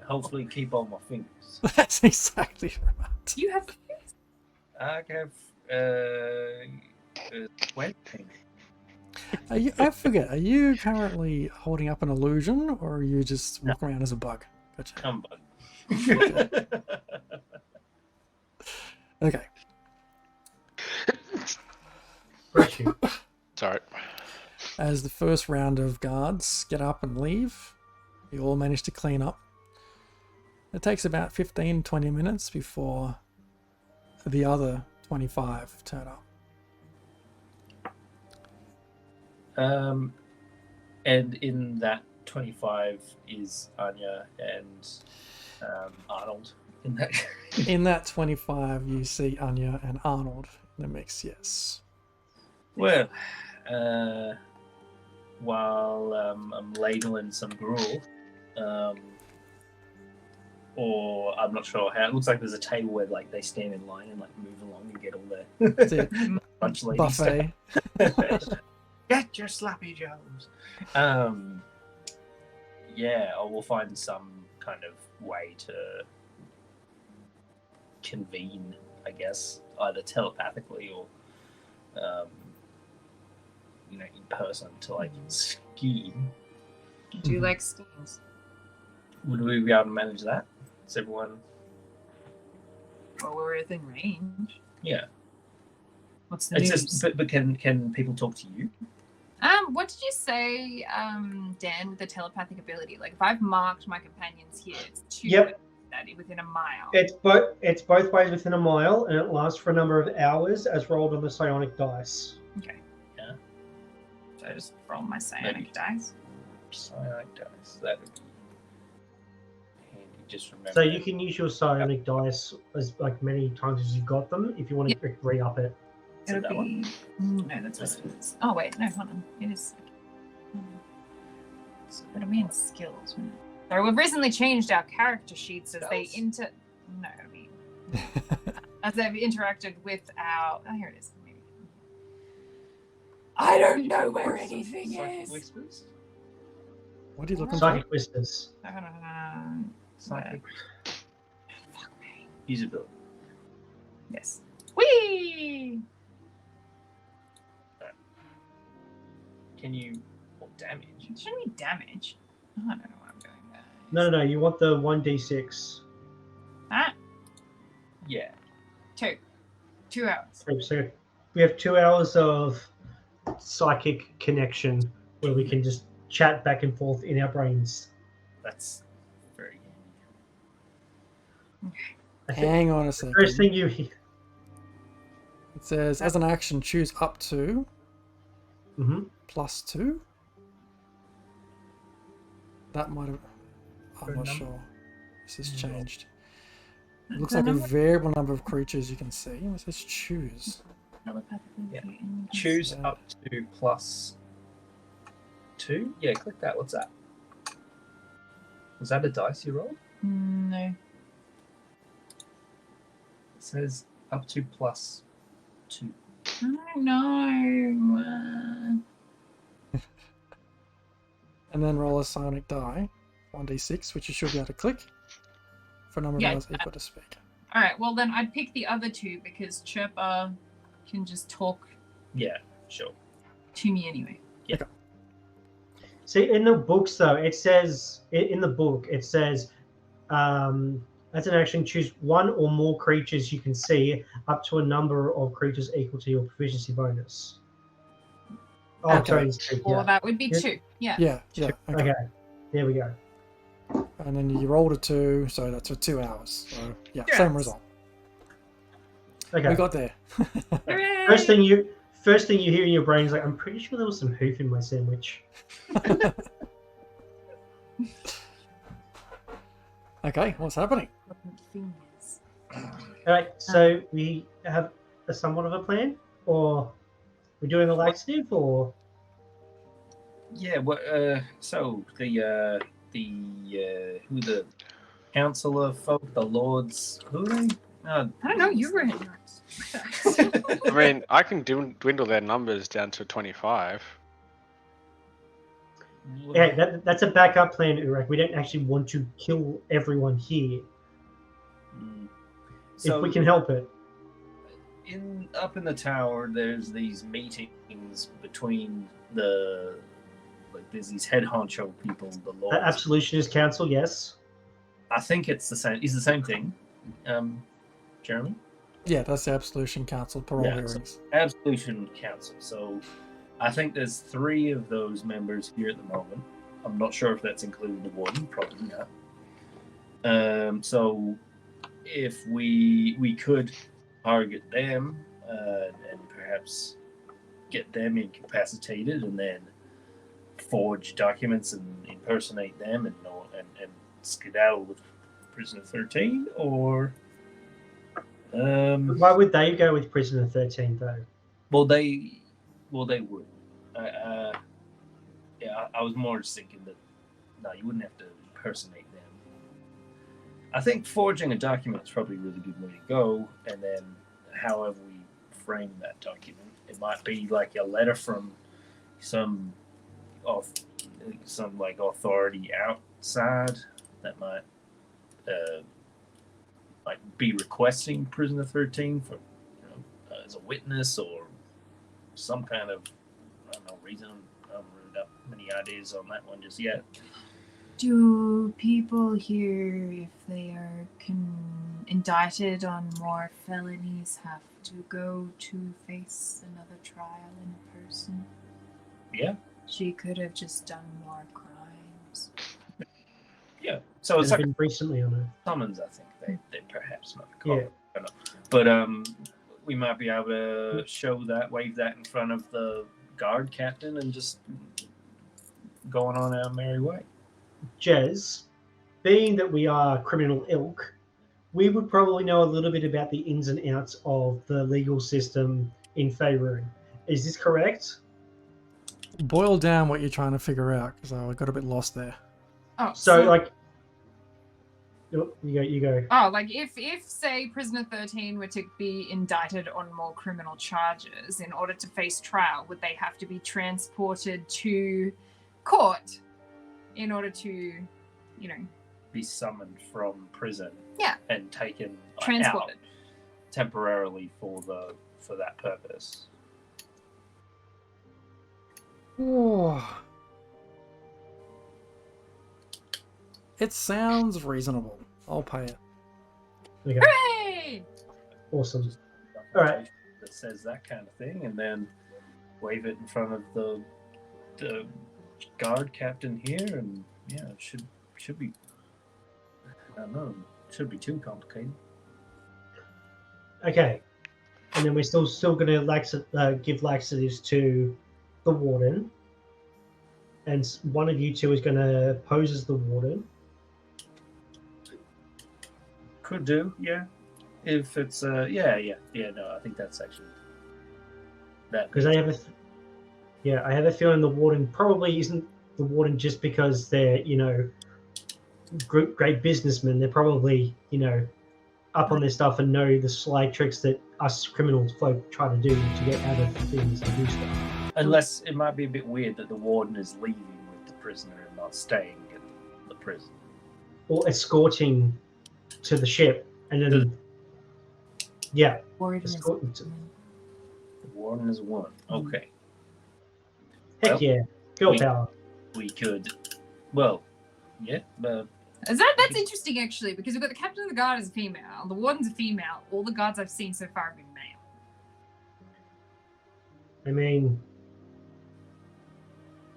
Speaker 5: Hopefully, keep on my fingers.
Speaker 1: That's exactly right.
Speaker 2: You have
Speaker 5: I have sweating.
Speaker 1: I forget, are you currently holding up an illusion, or are you just walking around as a bug? Gotcha.
Speaker 5: I'm bug.
Speaker 1: Okay.
Speaker 4: Bless you.
Speaker 3: Sorry.
Speaker 1: As the first round of guards get up and leave, you all manage to clean up. It takes about 15-20 minutes before the other 25 turn up.
Speaker 5: And in that 25 is Anya and Arnold.
Speaker 1: In that 25, you see Anya and Arnold in the mix, yes.
Speaker 5: Well, while I'm ladling some gruel, or I'm not sure how. It looks like there's a table where like they stand in line and like move along and get all their
Speaker 1: That's it.
Speaker 5: lunch lady
Speaker 1: Buffet.
Speaker 5: stuff. Get your sloppy joes. Yeah, I will find some kind of way to convene, I guess, either telepathically or in person to like scheme.
Speaker 2: do you like schemes?
Speaker 5: Would we be able to manage that? Is everyone?
Speaker 2: Well, we're within range.
Speaker 5: Yeah.
Speaker 2: What's the
Speaker 5: It's
Speaker 2: news?
Speaker 5: just, but can people talk to you?
Speaker 2: What did you say, Dan, with the telepathic ability? Like, if I've marked my companions here, it's two
Speaker 4: Yep.
Speaker 2: that within a mile.
Speaker 4: It's both ways within a mile, and it lasts for a number of hours as rolled on the psionic dice.
Speaker 2: Okay.
Speaker 5: Yeah.
Speaker 2: So I just roll my psionic
Speaker 5: Maybe.
Speaker 2: dice.
Speaker 5: Psionic dice. That would be handy. Just remember.
Speaker 4: So you can use your psionic dice as like many times as you've got them if you want to re-up it.
Speaker 5: Is it
Speaker 2: It'll
Speaker 5: that one?
Speaker 2: be. No, that's what it is. Oh, wait. No, hold on. It is. It'll be in skills. Won't it? So we've recently changed our character sheets as they
Speaker 5: Spells?
Speaker 2: No, I mean. As they've interacted with our. Oh, here it is. Maybe. I don't know where anything
Speaker 5: Psychic
Speaker 2: is.
Speaker 5: whispers?
Speaker 1: What are you looking for?
Speaker 4: Psychic whispers.
Speaker 5: Psychic
Speaker 2: Fuck me.
Speaker 5: usability.
Speaker 2: Yes. Whee!
Speaker 5: Can you damage?
Speaker 2: It shouldn't be damage. Oh, I don't know what I'm doing there.
Speaker 4: No. You want the 1d6.
Speaker 2: Ah,
Speaker 5: Yeah.
Speaker 2: 2 hours.
Speaker 4: So we have 2 hours of psychic connection where we can just chat back and forth in our brains.
Speaker 5: That's very
Speaker 4: I think
Speaker 1: Hang on a
Speaker 4: the
Speaker 1: second.
Speaker 4: first thing you hear.
Speaker 1: It says, as an action, choose up to
Speaker 4: Mm-hmm.
Speaker 1: +2. That might have... I'm
Speaker 4: Good
Speaker 1: not
Speaker 4: number.
Speaker 1: sure. This has changed. It
Speaker 2: The
Speaker 1: looks like a
Speaker 2: number-
Speaker 1: variable number of creatures you can see. It says choose.
Speaker 2: Telepathically
Speaker 5: Yeah.
Speaker 2: view enemies.
Speaker 5: choose
Speaker 1: Yeah.
Speaker 5: up to +2. Yeah, click that. What's that? Was that a dice you rolled?
Speaker 2: No.
Speaker 5: It says up to +2.
Speaker 2: I don't know.
Speaker 1: And then roll a psionic die, 1d6, which you should be able to click, for a number of
Speaker 2: Yeah,
Speaker 1: hours equal to speak.
Speaker 2: All right. Well, then I'd pick the other two because Chirpa can just talk
Speaker 5: Yeah, sure.
Speaker 2: to me anyway.
Speaker 4: See, in the books, though, it says, in the book, it says, as an action, choose one or more creatures you can see up to a number of creatures equal to your proficiency bonus. Oh,
Speaker 1: Okay.
Speaker 4: sorry. it's 2,
Speaker 2: Well,
Speaker 4: yeah.
Speaker 2: that would be
Speaker 4: Yeah.
Speaker 2: 2. Yeah.
Speaker 1: Yeah, yeah. Okay.
Speaker 4: Okay, there we go.
Speaker 1: And then you rolled a 2, so that's for 2 hours. So, yeah,
Speaker 2: Yeah.
Speaker 1: same result.
Speaker 4: Okay.
Speaker 1: We got there.
Speaker 2: Hooray!
Speaker 4: first thing you hear in your brain is like, I'm pretty sure there was some hoof in my sandwich.
Speaker 1: Okay, what's happening?
Speaker 2: Fingers.
Speaker 4: All right, so we have a somewhat of a plan, or we're doing a laxative, or
Speaker 5: Yeah. So the who the councillor folk, the lords, who are they?
Speaker 2: I don't know. You were in
Speaker 3: I mean, I can dwindle their numbers down to 25.
Speaker 4: yeah, that's a backup plan, Urek. We don't actually want to kill everyone here
Speaker 5: So
Speaker 4: if we can help it.
Speaker 5: Up in the tower, there's these meetings between there's these head honcho people, the lords.
Speaker 4: Absolutionist Council, yes.
Speaker 5: I think it's the same. Is the same thing, Jeremy?
Speaker 1: Yeah, that's the Absolution Council parole
Speaker 5: Yeah, so-
Speaker 1: hearings.
Speaker 5: Absolution Council. So I think there's 3 of those members here at the moment. I'm not sure if that's including the warden. Probably not. So if we could target them and perhaps get them incapacitated, and then forge documents and impersonate them and skedaddle with Prisoner 13, or
Speaker 4: Why would they go with Prisoner 13 though?
Speaker 5: well they would. Yeah, I was more just thinking that no, you wouldn't have to impersonate them. I think forging a document is probably a really good way to go, and then however we frame that document, it might be like a letter from some like authority outside that might like be requesting Prisoner 13 for as a witness or some kind of I don't know reason. I haven't really got many ideas on that one just yet.
Speaker 2: Do people here, if they are indicted on more felonies, have to go to face another trial in person?
Speaker 5: Yeah.
Speaker 2: She could have just done more crimes.
Speaker 5: Yeah. So it's
Speaker 4: It's
Speaker 5: like
Speaker 4: been recently on it.
Speaker 5: summons, I think they perhaps might
Speaker 4: Yeah.
Speaker 5: call it. I don't know. But we might be able to show that, wave that in front of the guard captain, and just going on our merry way.
Speaker 4: Jez, being that we are criminal ilk, we would probably know a little bit about the ins and outs of the legal system in Faerun. Is this correct?
Speaker 1: Boil down what you're trying to figure out, because I got a bit lost there.
Speaker 2: Oh,
Speaker 4: So, like, you go.
Speaker 2: Oh, like if say Prisoner 13 were to be indicted on more criminal charges, in order to face trial, would they have to be transported to court in order to,
Speaker 5: Be summoned from prison.
Speaker 2: Yeah.
Speaker 5: And taken
Speaker 2: transported?
Speaker 5: out temporarily for that purpose.
Speaker 1: Oh. It sounds reasonable. I'll pay it.
Speaker 4: Okay,
Speaker 2: Hooray!
Speaker 4: awesome.
Speaker 5: Documentation
Speaker 4: All right.
Speaker 5: That says that kind of thing, and then wave it in front of the guard captain here, and yeah, it should be. I don't know. It shouldn't be too complicated.
Speaker 4: Okay, and then we're still going to give laxatives to the warden, and one of you two is going to pose as the warden.
Speaker 5: Could do, yeah. If it's yeah. No, I think that's actually that.
Speaker 4: Because I have I have a feeling the warden probably isn't the warden just because they're great businessmen. They're probably up on their stuff and know the sly tricks that us criminal folk try to do to get out of things and do stuff.
Speaker 5: Unless it might be a bit weird that the warden is leaving with the prisoner and not staying in the prison.
Speaker 4: Or escorting to the ship and then
Speaker 2: Warden is-
Speaker 4: escorting to,
Speaker 5: The warden is one. Okay.
Speaker 4: heck
Speaker 5: Well,
Speaker 4: yeah, girl
Speaker 5: we-
Speaker 4: power.
Speaker 5: We could, well, yeah, but
Speaker 2: That's interesting actually, because we've got the captain of the guard as a female, the warden's a female. All the guards I've seen so far have been male.
Speaker 4: I mean,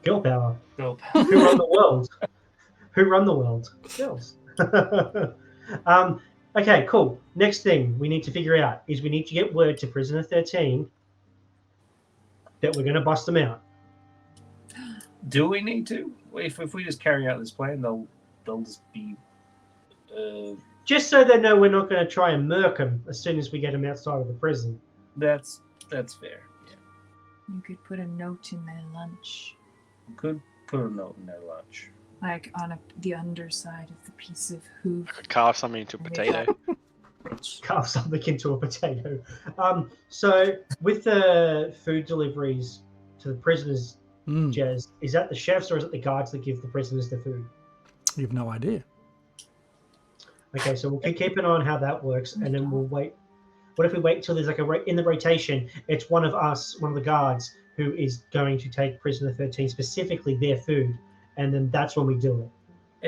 Speaker 4: girl power.
Speaker 5: well,
Speaker 4: Who run the world? Who run the world? Girls. Okay, cool. Next thing we need to figure out is we need to get word to Prisoner 13 that we're going to bust them out.
Speaker 5: Do we need to? If we just carry out this plan, they'll just be.
Speaker 4: Just so they know we're not going to try and murk them as soon as we get them outside of the prison.
Speaker 5: That's fair. Yeah.
Speaker 2: You could put a note in their lunch.
Speaker 5: We could put a note in their lunch.
Speaker 2: Like on the underside of the piece of hoof.
Speaker 3: I could carve something into a potato.
Speaker 4: Carve something into a potato. So with the food deliveries to the prisoners, Jez, is that the chefs or is it the guards that give the prisoners the food?
Speaker 1: You have no idea.
Speaker 4: Okay, so we'll keep an eye on how that works, and then we'll wait. What if we wait till there's like in the rotation, it's one of us, one of the guards, who is going to take prisoner 13, specifically their food, and then that's when we do it.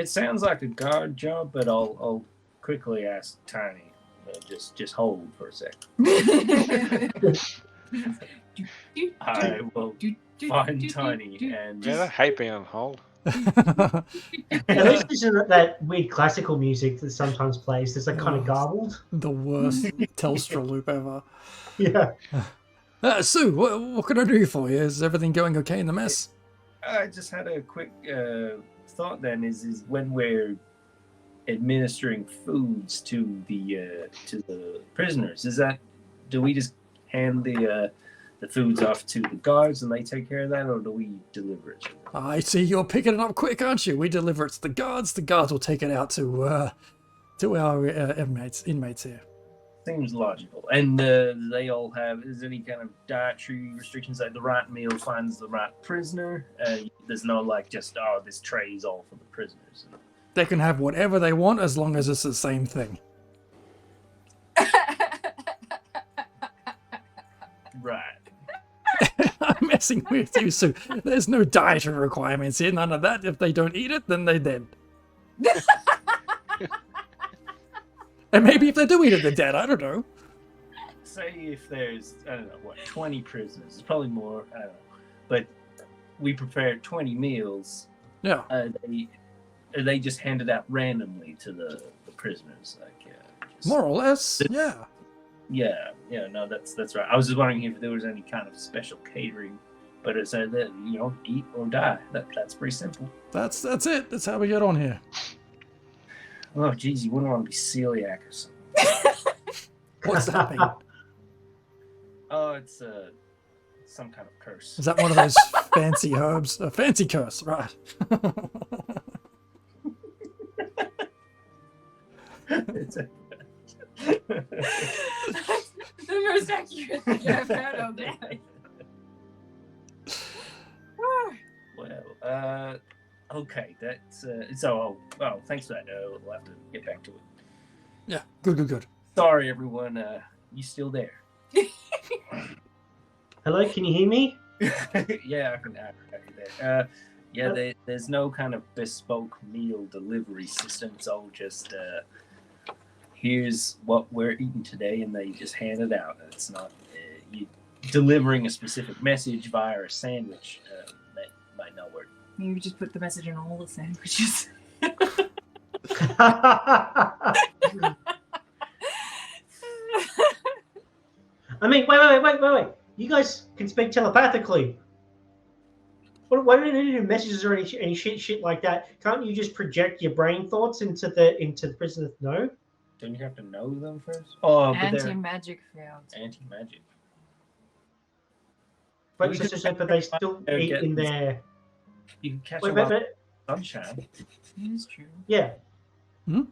Speaker 5: It sounds like a guard job, but I'll quickly ask Tiny. Just hold for a sec. I will find Tiny and
Speaker 3: Yeah, I hate being on hold.
Speaker 4: At least this isn't that weird classical music that sometimes plays. That's like kind of garbled.
Speaker 1: The worst Telstra loop ever.
Speaker 4: Yeah.
Speaker 1: Sue, what can I do for you? Is everything going okay in the mess?
Speaker 5: I just had a quick thought. Then is when we're administering foods to the prisoners, do we just hand the foods off to the guards and they take care of that, or do we deliver it?
Speaker 1: I see you're picking it up quick, aren't you? We deliver it to the guards. The guards will take it out to our inmates here.
Speaker 5: Seems logical. And they all have, is there any kind of dietary restrictions, like the right meal finds the right prisoner? There's no like just, this tray is all for the prisoners.
Speaker 1: They can have whatever they want as long as it's the same thing.
Speaker 5: Right.
Speaker 1: I'm messing with you, Sue. There's no dietary requirements here, none of that. If they don't eat it, then they're dead. And maybe if they do eat it, they're dead. I don't know.
Speaker 5: Say if there's, 20 prisoners. It's probably more, I don't know. But we prepare 20 meals.
Speaker 1: Yeah.
Speaker 5: They just handed out randomly to the prisoners.
Speaker 1: More or less, yeah.
Speaker 5: Yeah, no, that's right. I was just wondering if there was any kind of special catering, but it said that, eat or die. That's pretty simple.
Speaker 1: That's it. That's how we get on here.
Speaker 5: Oh, geez, you wouldn't want to be celiac or something.
Speaker 1: What's that mean?
Speaker 5: Oh, it's some kind of curse.
Speaker 1: Is that one of those fancy herbs? A fancy curse, right?
Speaker 5: It's
Speaker 2: the most accurate thing I've heard all day.
Speaker 5: Well, okay, that's so. Well, thanks for that. We'll have to get back to it.
Speaker 1: Yeah, good.
Speaker 5: Sorry, everyone. You still there?
Speaker 4: Hello, can you hear me?
Speaker 5: Yeah, I can hear that. Yeah, there's no kind of bespoke meal delivery system. It's all just here's what we're eating today, and they just hand it out. It's not you delivering a specific message via a sandwich. That might not work.
Speaker 2: Maybe just put the message in all the sandwiches.
Speaker 4: I mean, wait. You guys can speak telepathically. Why do you need to do messages or any shit like that? Can't you just project your brain thoughts into the prisoner? No?
Speaker 5: Don't you have to know them first? Oh, but
Speaker 2: Anti-magic failed.
Speaker 5: Anti-magic.
Speaker 4: But they still eat in there.
Speaker 5: You can catch them on sunshine.
Speaker 2: It is true.
Speaker 4: Yeah.
Speaker 1: Hmm?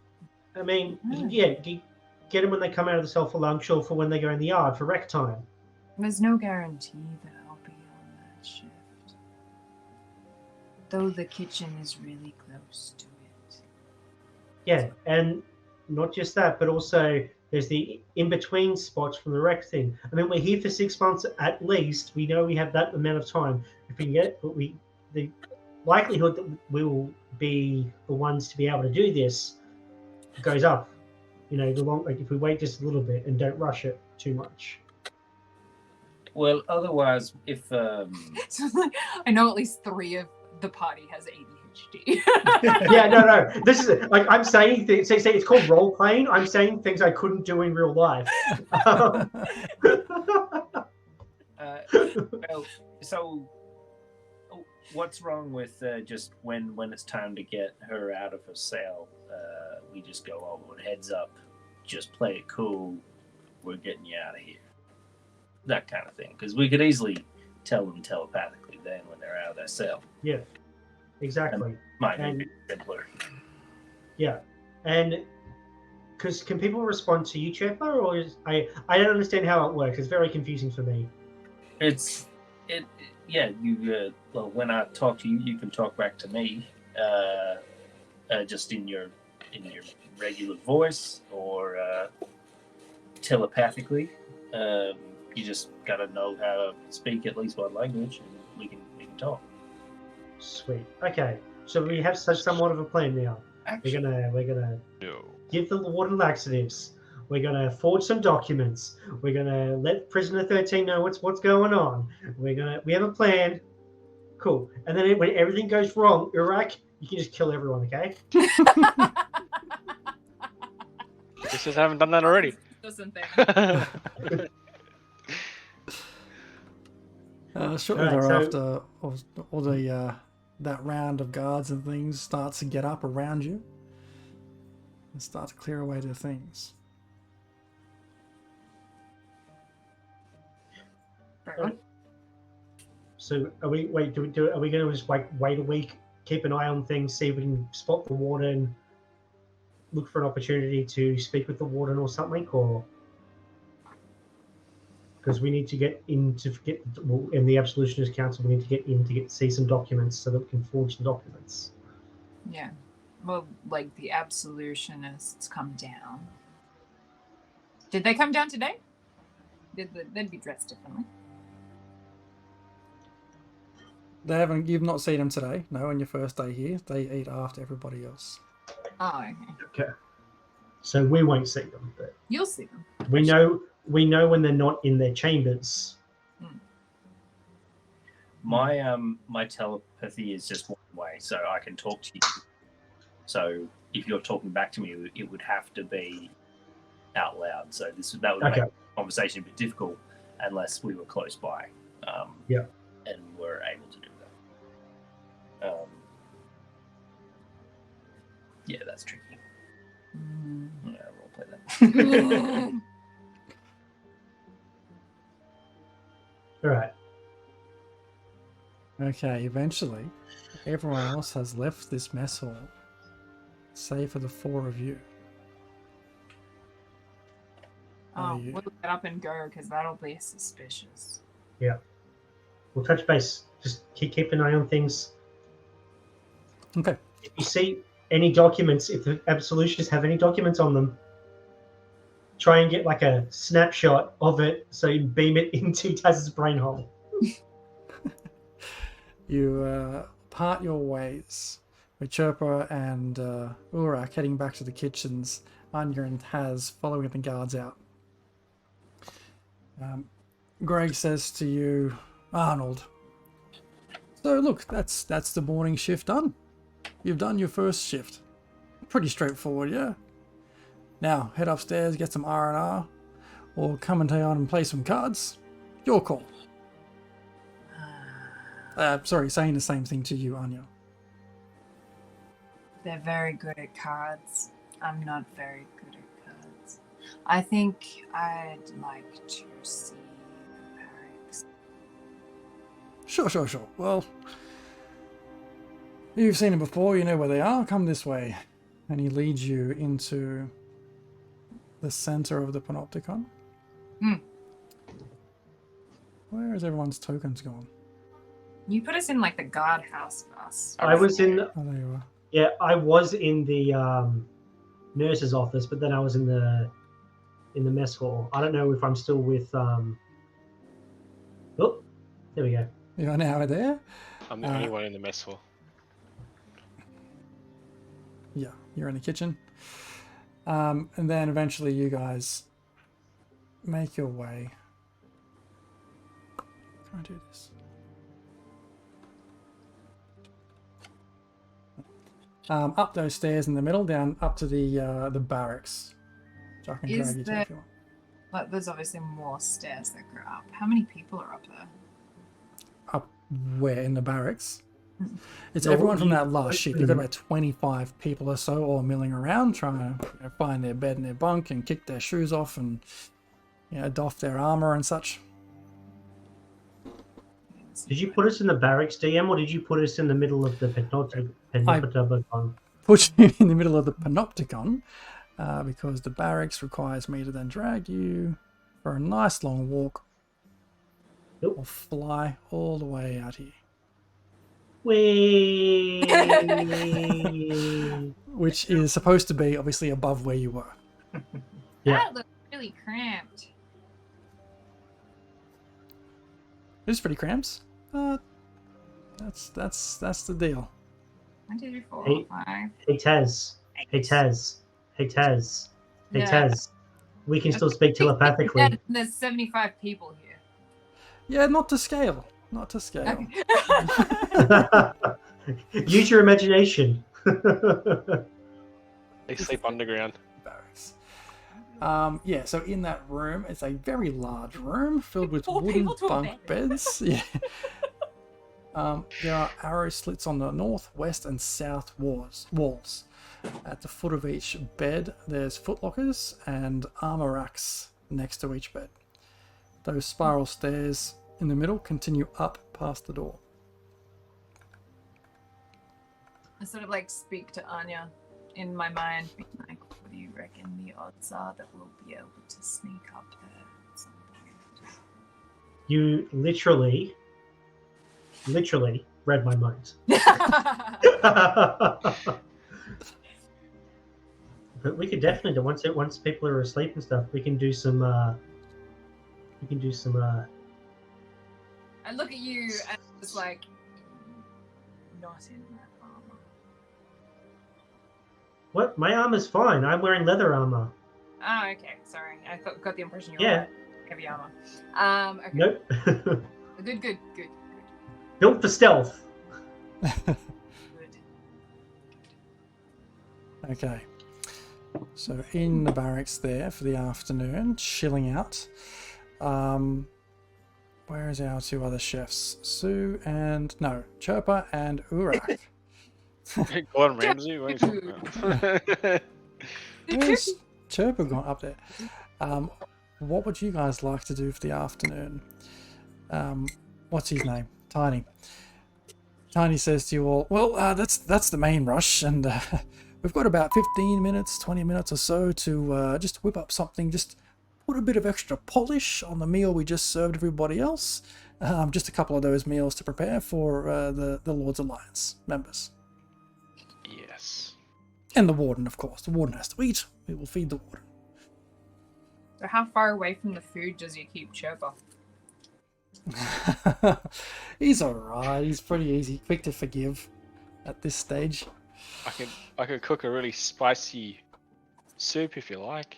Speaker 4: I mean, get them when they come out of the cell for lunch or for when they go in the yard for rec time.
Speaker 2: There's no guarantee that I'll be on that shift. Though the kitchen is really close to it.
Speaker 4: Yeah, and not just that, but also there's the in-between spots from the rec thing. I mean, we're here for 6 months at least. We know we have that amount of time. If we can get, but the likelihood that we will be the ones to be able to do this goes up. If we wait just a little bit and don't rush it too much.
Speaker 5: Well, otherwise, if
Speaker 2: So, I know at least 3 of the party has ADHD.
Speaker 4: Yeah, no. This is like I'm saying things. Say it's called role playing. I'm saying things I couldn't do in real life.
Speaker 5: Well, so what's wrong with just when it's time to get her out of her cell, we just go over and heads up, just play it cool, we're getting you out of here. That kind of thing. Because we could easily tell them telepathically then when they're out of their cell.
Speaker 4: Yeah, exactly.
Speaker 5: Might
Speaker 4: And-
Speaker 5: be simpler.
Speaker 4: Yeah, and because can people respond to you, Chipper, or I don't understand how it works. It's very confusing for me.
Speaker 5: Yeah. You well, when I talk to you, you can talk back to me, just in your regular voice or telepathically. You just gotta know how to speak at least one language, and we can talk.
Speaker 4: Sweet. Okay, so we have somewhat of a plan now.
Speaker 5: Actually,
Speaker 4: We're gonna
Speaker 3: No.
Speaker 4: give the warden laxatives. We're gonna forge some documents. We're gonna let prisoner 13 know what's going on. We have a plan. Cool. And then when everything goes wrong, Iraq, you can just kill everyone. Okay.
Speaker 3: Just haven't done that already.
Speaker 2: Doesn't think.
Speaker 1: Shortly
Speaker 4: Alright, so-
Speaker 1: thereafter, all the that round of guards and things starts to get up around you and start to clear away their things.
Speaker 4: So are we? Wait, are we going to just wait a week, keep an eye on things, see if we can spot the warden, look for an opportunity to speak with the warden or something, or because we need to get in to get in the Absolutionist Council, we need to get in to see some documents so that we can forge the documents.
Speaker 2: Yeah. Well, like the absolutionists come down. Did they come down today? They'd be dressed differently.
Speaker 1: They haven't. You've not seen them today. No, on your first day here, they eat after everybody else.
Speaker 2: Oh, okay.
Speaker 4: Okay. So we won't see them, but
Speaker 2: You'll see them.
Speaker 4: we know when they're not in their chambers.
Speaker 5: my telepathy is just one way, so I can talk to you. So if you're talking back to me, it would have to be out loud. So that would
Speaker 4: Okay.
Speaker 5: make the conversation a bit difficult unless we were close by.
Speaker 4: Yeah.
Speaker 5: And were able to do that. Yeah, that's tricky. Yeah, we'll play that.
Speaker 4: All right.
Speaker 1: Okay, eventually, everyone else has left this mess hall, save for the four of you.
Speaker 2: Oh,
Speaker 1: you-
Speaker 2: we'll get up and go because that'll be suspicious.
Speaker 4: We'll touch base. Just keep an eye on things.
Speaker 1: Okay.
Speaker 4: If you see any documents, if the Absolutionists have any documents on them, try and get like a snapshot of it so you beam it into Taz's brain hole.
Speaker 1: You part your ways, with Chirpa and Urak heading back to the kitchens, Anya and Taz following the guards out. Greg says to you, Arnold, so look, that's the morning shift done. You've done your first shift. Pretty straightforward, yeah? Now, head upstairs, get some R&R, or come and on and play some cards. Your call. Sorry, saying the same thing to you, Anya.
Speaker 2: They're very good at cards. I'm not very good at cards. I think I'd like to see the barracks.
Speaker 1: Sure. Well, you've seen it before, you know where they are. Come this way. And he leads you into the center of the Panopticon. Where is everyone's tokens gone?
Speaker 2: You put us in like the guardhouse of us.
Speaker 4: I was in.
Speaker 1: Oh, there you are.
Speaker 4: Yeah, I was in the nurse's office, but then I was in the mess hall. I don't know if I'm still with. Oh, there we go.
Speaker 1: You are now there?
Speaker 3: I'm the only one in the mess hall.
Speaker 1: Yeah, you're in the kitchen. And then eventually you guys make your way. Can I do this? Up those stairs in the middle, down up to the barracks. So I can
Speaker 2: Is
Speaker 1: drag you to
Speaker 2: there-
Speaker 1: if you want.
Speaker 2: But there's obviously more stairs that go up. How many people are up there?
Speaker 1: Up where in the barracks? It's
Speaker 4: No,
Speaker 1: everyone from
Speaker 4: you-
Speaker 1: that last ship. You've got about 25 people or so all milling around trying to find their bed and their bunk and kick their shoes off and doff their armor and such.
Speaker 4: Did you put us in the barracks, DM, or did you put us in the middle of the Penopticon?
Speaker 1: Put you in the middle of the panopticon because the barracks requires me to then drag you for a nice long walk
Speaker 4: Nope.
Speaker 1: or fly all the way out here.
Speaker 4: Whee!
Speaker 1: Which is supposed to be obviously above where you were.
Speaker 4: Yeah.
Speaker 2: That looks really cramped.
Speaker 1: It's pretty cramped. That's the deal.
Speaker 2: 1, 2, 3, 4,
Speaker 4: Hey.
Speaker 2: 5.
Speaker 4: Hey Taz. Hey Taz. Hey Taz. Hey
Speaker 2: Yeah.
Speaker 4: Taz. We can still speak telepathically.
Speaker 2: There's 75 people here.
Speaker 1: Yeah, not to scale. Not to scale.
Speaker 4: Use your imagination.
Speaker 3: They sleep underground.
Speaker 1: Barracks. Yeah, so in that room, it's a very large room filled with
Speaker 2: Four
Speaker 1: wooden
Speaker 2: people to a
Speaker 1: bunk
Speaker 2: bed.
Speaker 1: beds. Yeah. There are arrow slits on the north, west, and south walls. At the foot of each bed, there's footlockers and armor racks next to each bed. Those spiral stairs in the middle continue up past the door.
Speaker 2: I sort of like speak to Anya in my mind, being like, what do you reckon the odds are that we'll be able to sneak up there at some point?
Speaker 4: You literally read my mind. But we could definitely once people are asleep and stuff, we can do some.
Speaker 2: I look at you and it's like, not in that armor.
Speaker 4: What? My armor's fine. I'm wearing leather armor.
Speaker 2: Oh, okay. Sorry. I got the impression you were
Speaker 4: Yeah.
Speaker 2: wearing heavy armor. Okay.
Speaker 4: Nope.
Speaker 2: Good.
Speaker 4: Built for stealth.
Speaker 2: Good.
Speaker 1: Okay. So in the barracks there for the afternoon, chilling out. Where is our two other chefs? Chirpa and Urak.
Speaker 3: Gordon Ramsay? What are you talking about?
Speaker 1: Where's Chirpa gone up there? What would you guys like to do for the afternoon? What's his name? Tiny. Tiny says to you all, well, that's the main rush, and we've got about 15 minutes, 20 minutes or so to just whip up something, just put a bit of extra polish on the meal we just served everybody else. Just a couple of those meals to prepare for the Lord's Alliance members.
Speaker 3: Yes.
Speaker 1: And the Warden, of course. The Warden has to eat. We will feed the Warden.
Speaker 2: So how far away from the food does you keep Chirpa?
Speaker 1: He's alright. He's pretty easy, quick to forgive at this stage.
Speaker 3: I could cook a really spicy soup if you like.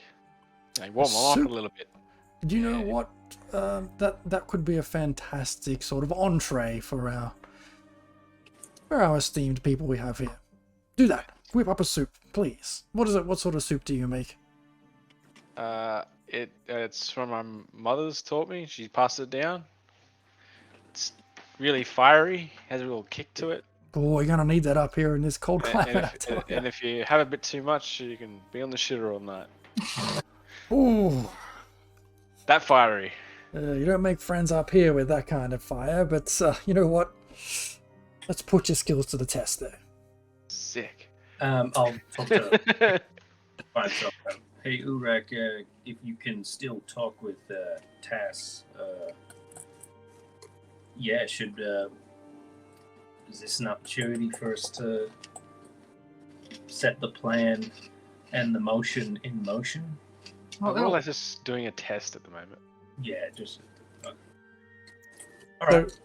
Speaker 3: Warm them up
Speaker 1: Soup?
Speaker 3: a little bit.
Speaker 1: Do you know what? That could be a fantastic sort of entree for our esteemed people we have here. Do that. Whip up a soup, please. What is it? What sort of soup do you make?
Speaker 3: It's from my mother's taught me. She passed it down. It's really fiery. Has a little kick to it.
Speaker 1: Oh, you're gonna need that up here in this cold climate. I tell ya.
Speaker 3: And if you have a bit too much, you can be on the shitter all night.
Speaker 1: Ooh.
Speaker 3: That fiery.
Speaker 1: You don't make friends up here with that kind of fire, but you know what? Let's put your skills to the test there.
Speaker 3: Sick.
Speaker 5: I'll talk to myself. Hey, Urak, if you can still talk with Tass, is this an opportunity for us to set the plan and the motion in motion?
Speaker 3: I'm more or less just doing a test at the moment.
Speaker 5: Yeah, just. Okay. All
Speaker 1: So,
Speaker 5: right.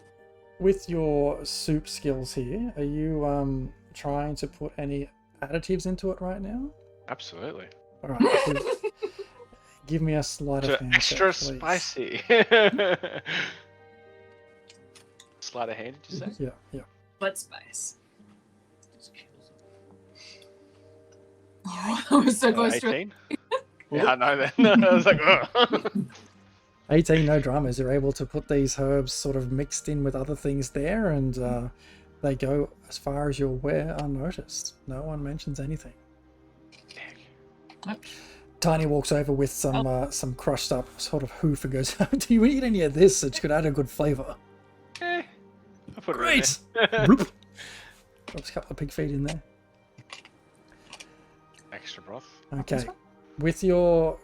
Speaker 1: with your soup skills here, are you trying to put any additives into it right now?
Speaker 3: Absolutely.
Speaker 1: All right. Give me a sleight of hand.
Speaker 3: Extra
Speaker 1: check, please.
Speaker 3: spicy. Sleight of hand, did you say?
Speaker 1: Yeah.
Speaker 2: Blood spice. I was so close to it.
Speaker 3: 18. Yeah, I know that. I was like, ugh.
Speaker 1: 18, no dramas. You're able to put these herbs sort of mixed in with other things there, and they go as far as you're aware unnoticed. No one mentions anything. Tiny walks over with some crushed up sort of hoof and goes, "Do you eat any of this? It could add a good flavour."
Speaker 3: I'll put
Speaker 1: Great.
Speaker 3: it in there.
Speaker 1: Bloop. Drops a couple of pig feet in there.
Speaker 3: Extra broth.
Speaker 1: Okay. With your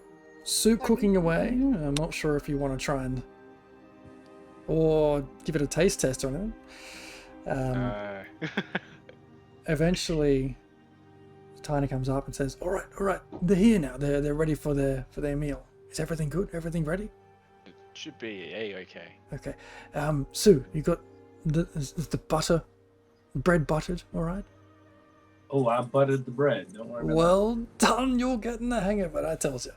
Speaker 1: soup cooking away, I'm not sure if you want to try and or give it a taste test or anything. Eventually, Tiny comes up and says, "All right, they're here now. They're ready for their meal. Is everything good? Everything ready?"
Speaker 3: It should be okay.
Speaker 1: Okay. Sue, you got is the butter, bread buttered? All right.
Speaker 5: Oh, I buttered the bread. Don't worry about
Speaker 1: Well done. You're getting the hang of it. I tells you.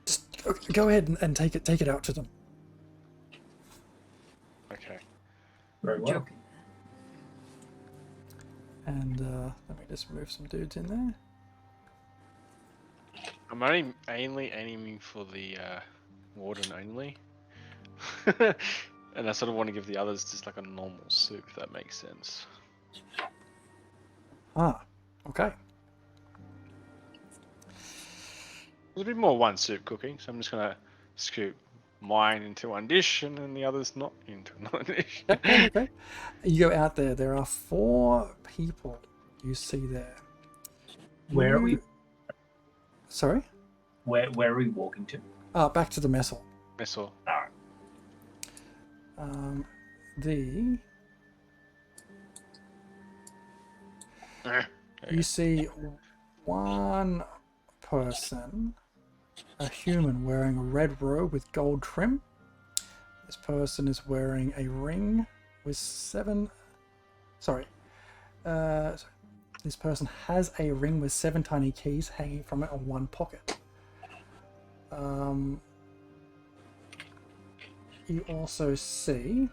Speaker 1: Just go ahead and take it out to them.
Speaker 3: Okay.
Speaker 5: that. Very well.
Speaker 2: Joking.
Speaker 1: And let me just move some dudes in there.
Speaker 3: I'm mainly aiming for the warden only. And I sort of want to give the others just like a normal soup, if that makes sense.
Speaker 1: Ah, okay.
Speaker 3: There's a bit more one soup cooking, so I'm just going to scoop mine into one dish and then the others not into another dish.
Speaker 1: Okay. You go out there. There are 4 people you see there.
Speaker 5: Where are we?
Speaker 1: Sorry?
Speaker 5: Where are we walking to?
Speaker 1: Back to the mess hall.
Speaker 3: That's all.
Speaker 5: Alright.
Speaker 1: You see one person, a human, wearing a red robe with gold trim. This person is wearing a ring with 7... Sorry. This person has a ring with 7 tiny keys hanging from it on one pocket. You also see...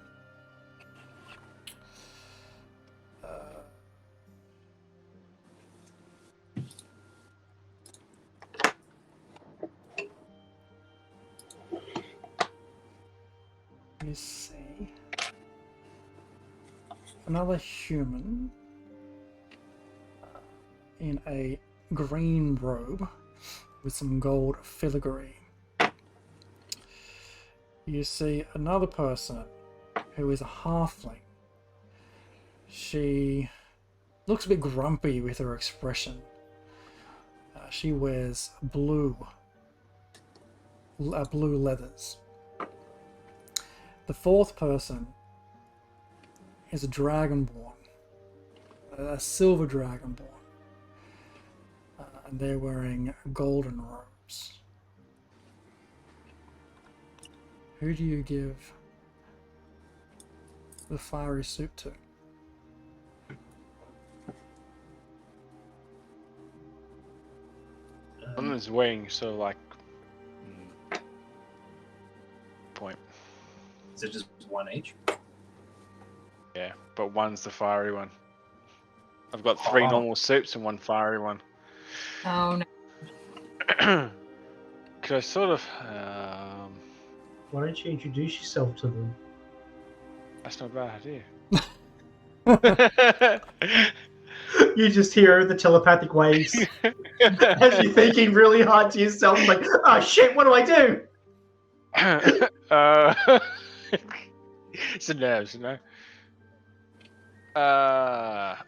Speaker 1: you see another human in a green robe with some gold filigree. You see another person who is a halfling. She looks a bit grumpy with her expression. She wears blue leathers. The 4th person is a dragonborn, a silver dragonborn, and they're wearing golden robes. Who do you give the fiery soup to?
Speaker 3: One is weighing, so like... point.
Speaker 5: Is it just one each?
Speaker 3: Yeah, but one's the fiery one. I've got 3 normal soups and 1 fiery one.
Speaker 2: Oh no.
Speaker 3: Could I sort of...
Speaker 4: Why don't you introduce yourself to them?
Speaker 3: That's not a bad idea.
Speaker 4: You just hear the telepathic waves as you're thinking really hard to yourself, like, oh shit, what do I do?
Speaker 3: It's the nerves, you know. Hi,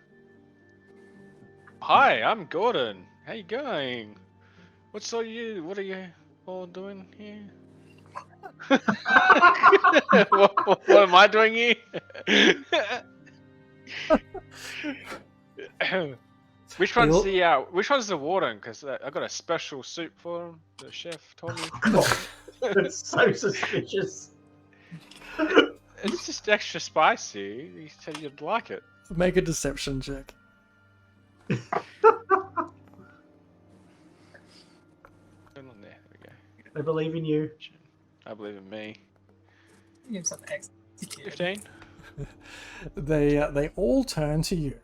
Speaker 3: I'm Gordon. How you going? What are you all doing here? what am I doing here? Which one's the warden? Because I got a special soup for him. The chef told me.
Speaker 4: That's so suspicious.
Speaker 3: It's just extra spicy. He said you'd like it.
Speaker 1: Make a deception check.
Speaker 3: Turn on there. There we go.
Speaker 4: I believe in you.
Speaker 3: I believe in me.
Speaker 2: Give some X.
Speaker 3: 15.
Speaker 1: They all turn to you.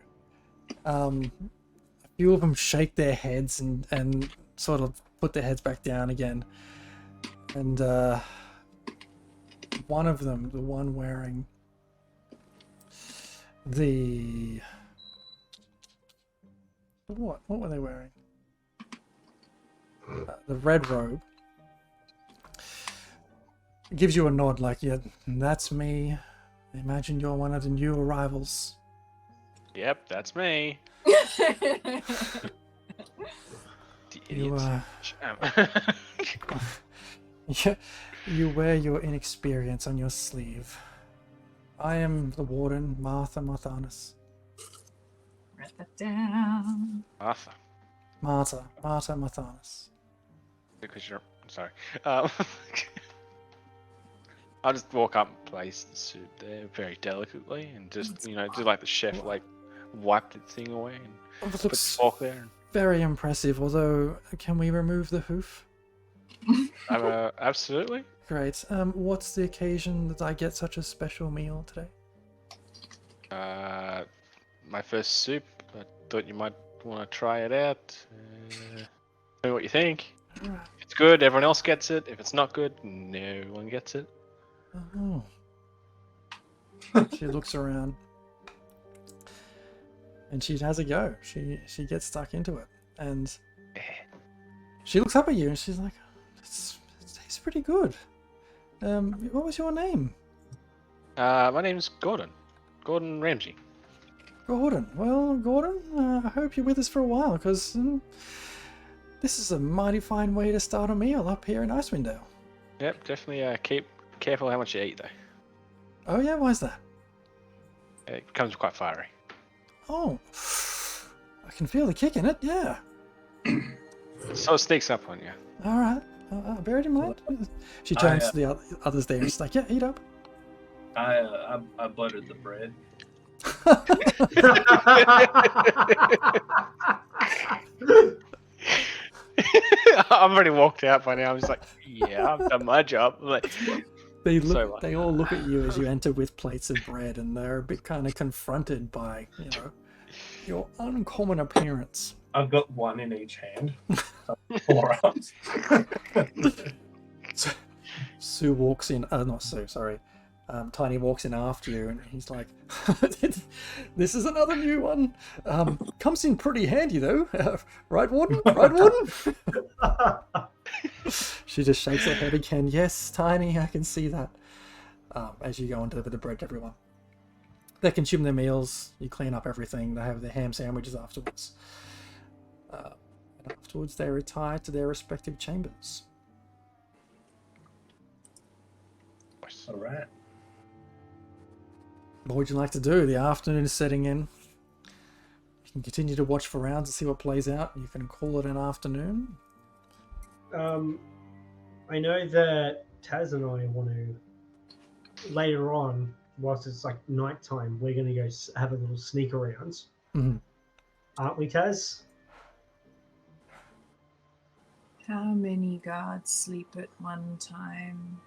Speaker 1: A few of them shake their heads and sort of put their heads back down again. And one of them, the one wearing the... What were they wearing? The red robe. Gives you a nod like, yeah, that's me. I imagine you're one of the new arrivals.
Speaker 3: Yep, that's me.
Speaker 1: You, you wear your inexperience on your sleeve. I am the warden, Martha Marthanus.
Speaker 2: Write that down.
Speaker 3: Martha.
Speaker 1: Martha Marthanus.
Speaker 3: Because you're sorry. I'll just walk up and place the suit there very delicately and just, do like the chef, like wipe the thing away and
Speaker 1: It
Speaker 3: put the fork there. And...
Speaker 1: very impressive, although, can we remove the hoof?
Speaker 3: Absolutely.
Speaker 1: Great. What's the occasion that I get such a special meal today?
Speaker 3: My first soup. I thought you might want to try it out. Tell me what you think.
Speaker 1: Alright.
Speaker 3: If it's good, everyone else gets it. If it's not good, no one gets it.
Speaker 1: Oh. She looks around. And she has a go. She gets stuck into it. And she looks up at you and she's like, it tastes pretty good. What was your name?
Speaker 3: My name's Gordon. Gordon Ramsay.
Speaker 1: Gordon. Well, Gordon, I hope you're with us for a while, because this is a mighty fine way to start a meal up here in Icewind Dale.
Speaker 3: Yep, definitely keep careful how much you eat, though.
Speaker 1: Oh yeah, why's that?
Speaker 3: It becomes quite fiery.
Speaker 1: Oh, I can feel the kick in it, yeah.
Speaker 3: So it sneaks up on you.
Speaker 1: Alright, I bear it in mind. She turns to the others there and she's like, yeah, eat up.
Speaker 5: I buttered the bread.
Speaker 3: I've already walked out by now. I'm just like, yeah, I've done my job. I'm like,
Speaker 1: They all look at you as you enter with plates of bread, and they're a bit kind of confronted by, your uncommon appearance.
Speaker 5: I've got one in each hand. 4 arms.
Speaker 1: Sue walks in. Not Sue, sorry. Tiny walks in after you, and he's like, "This is another new one. Comes in pretty handy though, right, Warden? Right, Warden?" She just shakes her head again. Yes, Tiny, I can see that. As you go and deliver the bread to everyone, they consume their meals. You clean up everything. They have their ham sandwiches afterwards. And afterwards, they retire to their respective chambers.
Speaker 5: All right.
Speaker 1: What would you like to do? The afternoon is setting in. You can continue to watch for rounds and see what plays out. You can call it an afternoon.
Speaker 4: I know that Taz and I want to, later on, whilst it's like nighttime, we're going to go have a little sneak around.
Speaker 1: Mm-hmm.
Speaker 4: Aren't we, Taz?
Speaker 2: How many guards sleep at one time?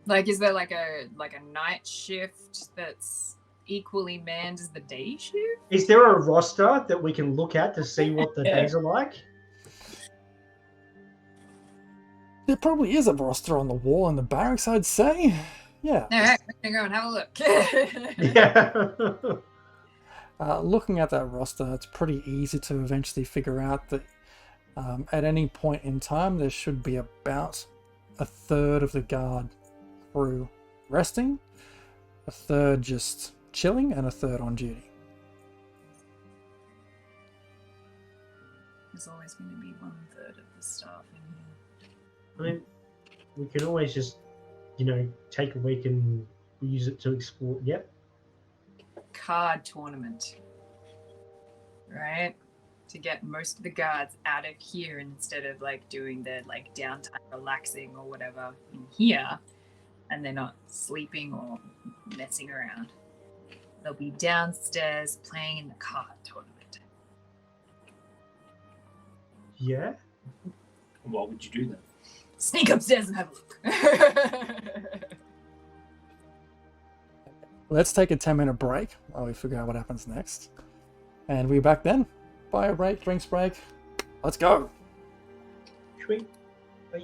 Speaker 2: Like, is there like a night shift that's equally manned as the day shift?
Speaker 4: Is there a roster that we can look at to see what the days are like?
Speaker 1: There probably is a roster on the wall in the barracks, I'd say. Yeah.
Speaker 2: Alright, we're gonna go and have a look.
Speaker 4: Yeah.
Speaker 1: Looking at that roster, it's pretty easy to eventually figure out that at any point in time, there should be about a third of the guard crew resting, a third just chilling, and a third on duty.
Speaker 2: There's always going to be 1/3 of the staff in here.
Speaker 4: I mean, we can always just, take a week and use it to explore. Yep.
Speaker 2: Card tournament. Right? To get most of the guards out of here instead of doing their downtime relaxing or whatever in here, and they're not sleeping or messing around. They'll be downstairs playing in the card tournament.
Speaker 4: Yeah.
Speaker 5: Why would you do that?
Speaker 2: Sneak upstairs and have a look.
Speaker 1: Let's take a 10-minute break while we figure out what happens next. And we're back then. Bio break, drinks break, Let's go.
Speaker 4: Sweet. Bye.